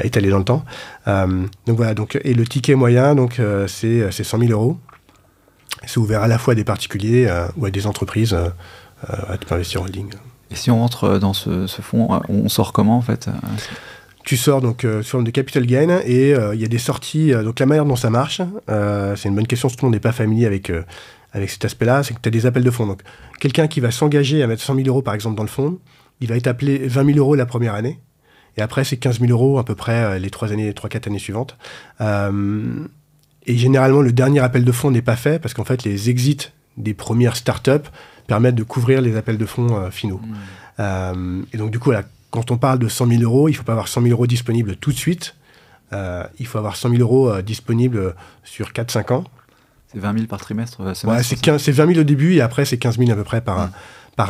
étalées dans le temps. Donc, voilà. Et le ticket moyen, c'est 100 000 euros. C'est ouvert à la fois à des particuliers ou à des entreprises. Tu peux investir en holding. Et si on rentre dans ce fonds, on sort comment en fait? Tu sors donc sous forme de capital gain et il y a des sorties. Donc la manière dont ça marche, c'est une bonne question, si tout le monde n'est pas familier avec cet aspect-là, c'est que tu as des appels de fonds. Donc quelqu'un qui va s'engager à mettre 100 000 euros par exemple dans le fonds, il va être appelé 20 000 euros la première année. Et après, c'est 15 000 euros à peu près les 3-4 années suivantes. Et généralement, le dernier appel de fonds n'est pas fait parce qu'en fait, les exits des premières startups permettent de couvrir les appels de fonds finaux. Et donc, du coup, quand on parle de 100 000 euros, il ne faut pas avoir 100 000 euros disponibles tout de suite. Il faut avoir 100 000 euros disponibles sur 4-5 ans. C'est 20 000 par trimestre? Ouais, c'est 20 000 au début et après, c'est 15 000 à peu près par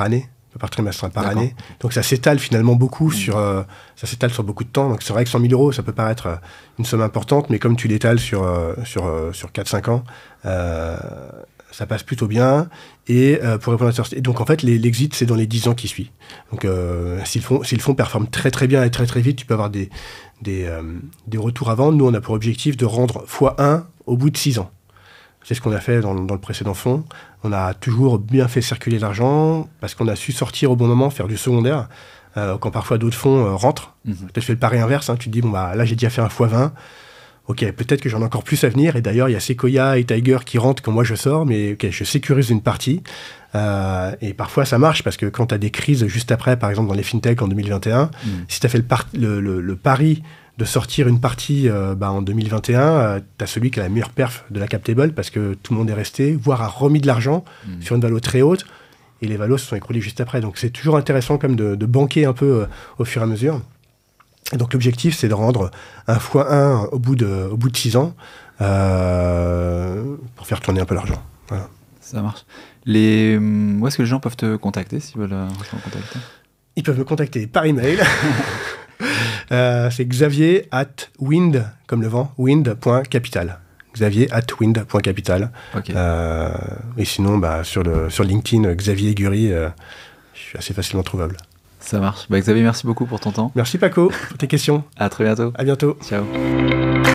année. Par trimestre, par année. Donc ça s'étale finalement beaucoup ça s'étale sur beaucoup de temps. Donc c'est vrai que 100 000 euros, ça peut paraître une somme importante, mais comme tu l'étales sur 4-5 ans, ça passe plutôt bien. Et pour répondre à donc en fait, l'exit, c'est dans les 10 ans qui suivent. Donc si le fonds performe très très bien et très très vite, tu peux avoir des retours à vendre. Nous, on a pour objectif de rendre x1 au bout de 6 ans. C'est ce qu'on a fait dans le précédent fonds. On a toujours bien fait circuler l'argent parce qu'on a su sortir au bon moment, faire du secondaire, quand parfois d'autres fonds rentrent. Tu fais le pari inverse, tu te dis, bon, bah, là j'ai déjà fait un x20, ok, peut-être que j'en ai encore plus à venir, et d'ailleurs il y a Sequoia et Tiger qui rentrent quand moi je sors, mais ok, je sécurise une partie, et parfois ça marche, parce que quand tu as des crises juste après, par exemple dans les fintech en 2021, si tu as fait le pari de sortir une partie en 2021, tu as celui qui a la meilleure perf de la cap table parce que tout le monde est resté, voire a remis de l'argent sur une valo très haute et les valos se sont écroulés juste après. Donc c'est toujours intéressant quand même de banquer un peu au fur et à mesure. Et donc l'objectif, c'est de rendre un x1 au bout de 6 ans pour faire tourner un peu l'argent. Voilà. Ça marche. Où est-ce que les gens peuvent te contacter s'ils veulent rentrer en contact? Ils peuvent me contacter par email. C'est Xavier@wind, comme le vent, wind.capital. Xavier@wind.capital. Okay. Et sinon, sur LinkedIn, Xavier Gury, je suis assez facilement trouvable. Ça marche. Xavier, merci beaucoup pour ton temps. Merci Paco pour tes questions. À très bientôt. À bientôt. Ciao.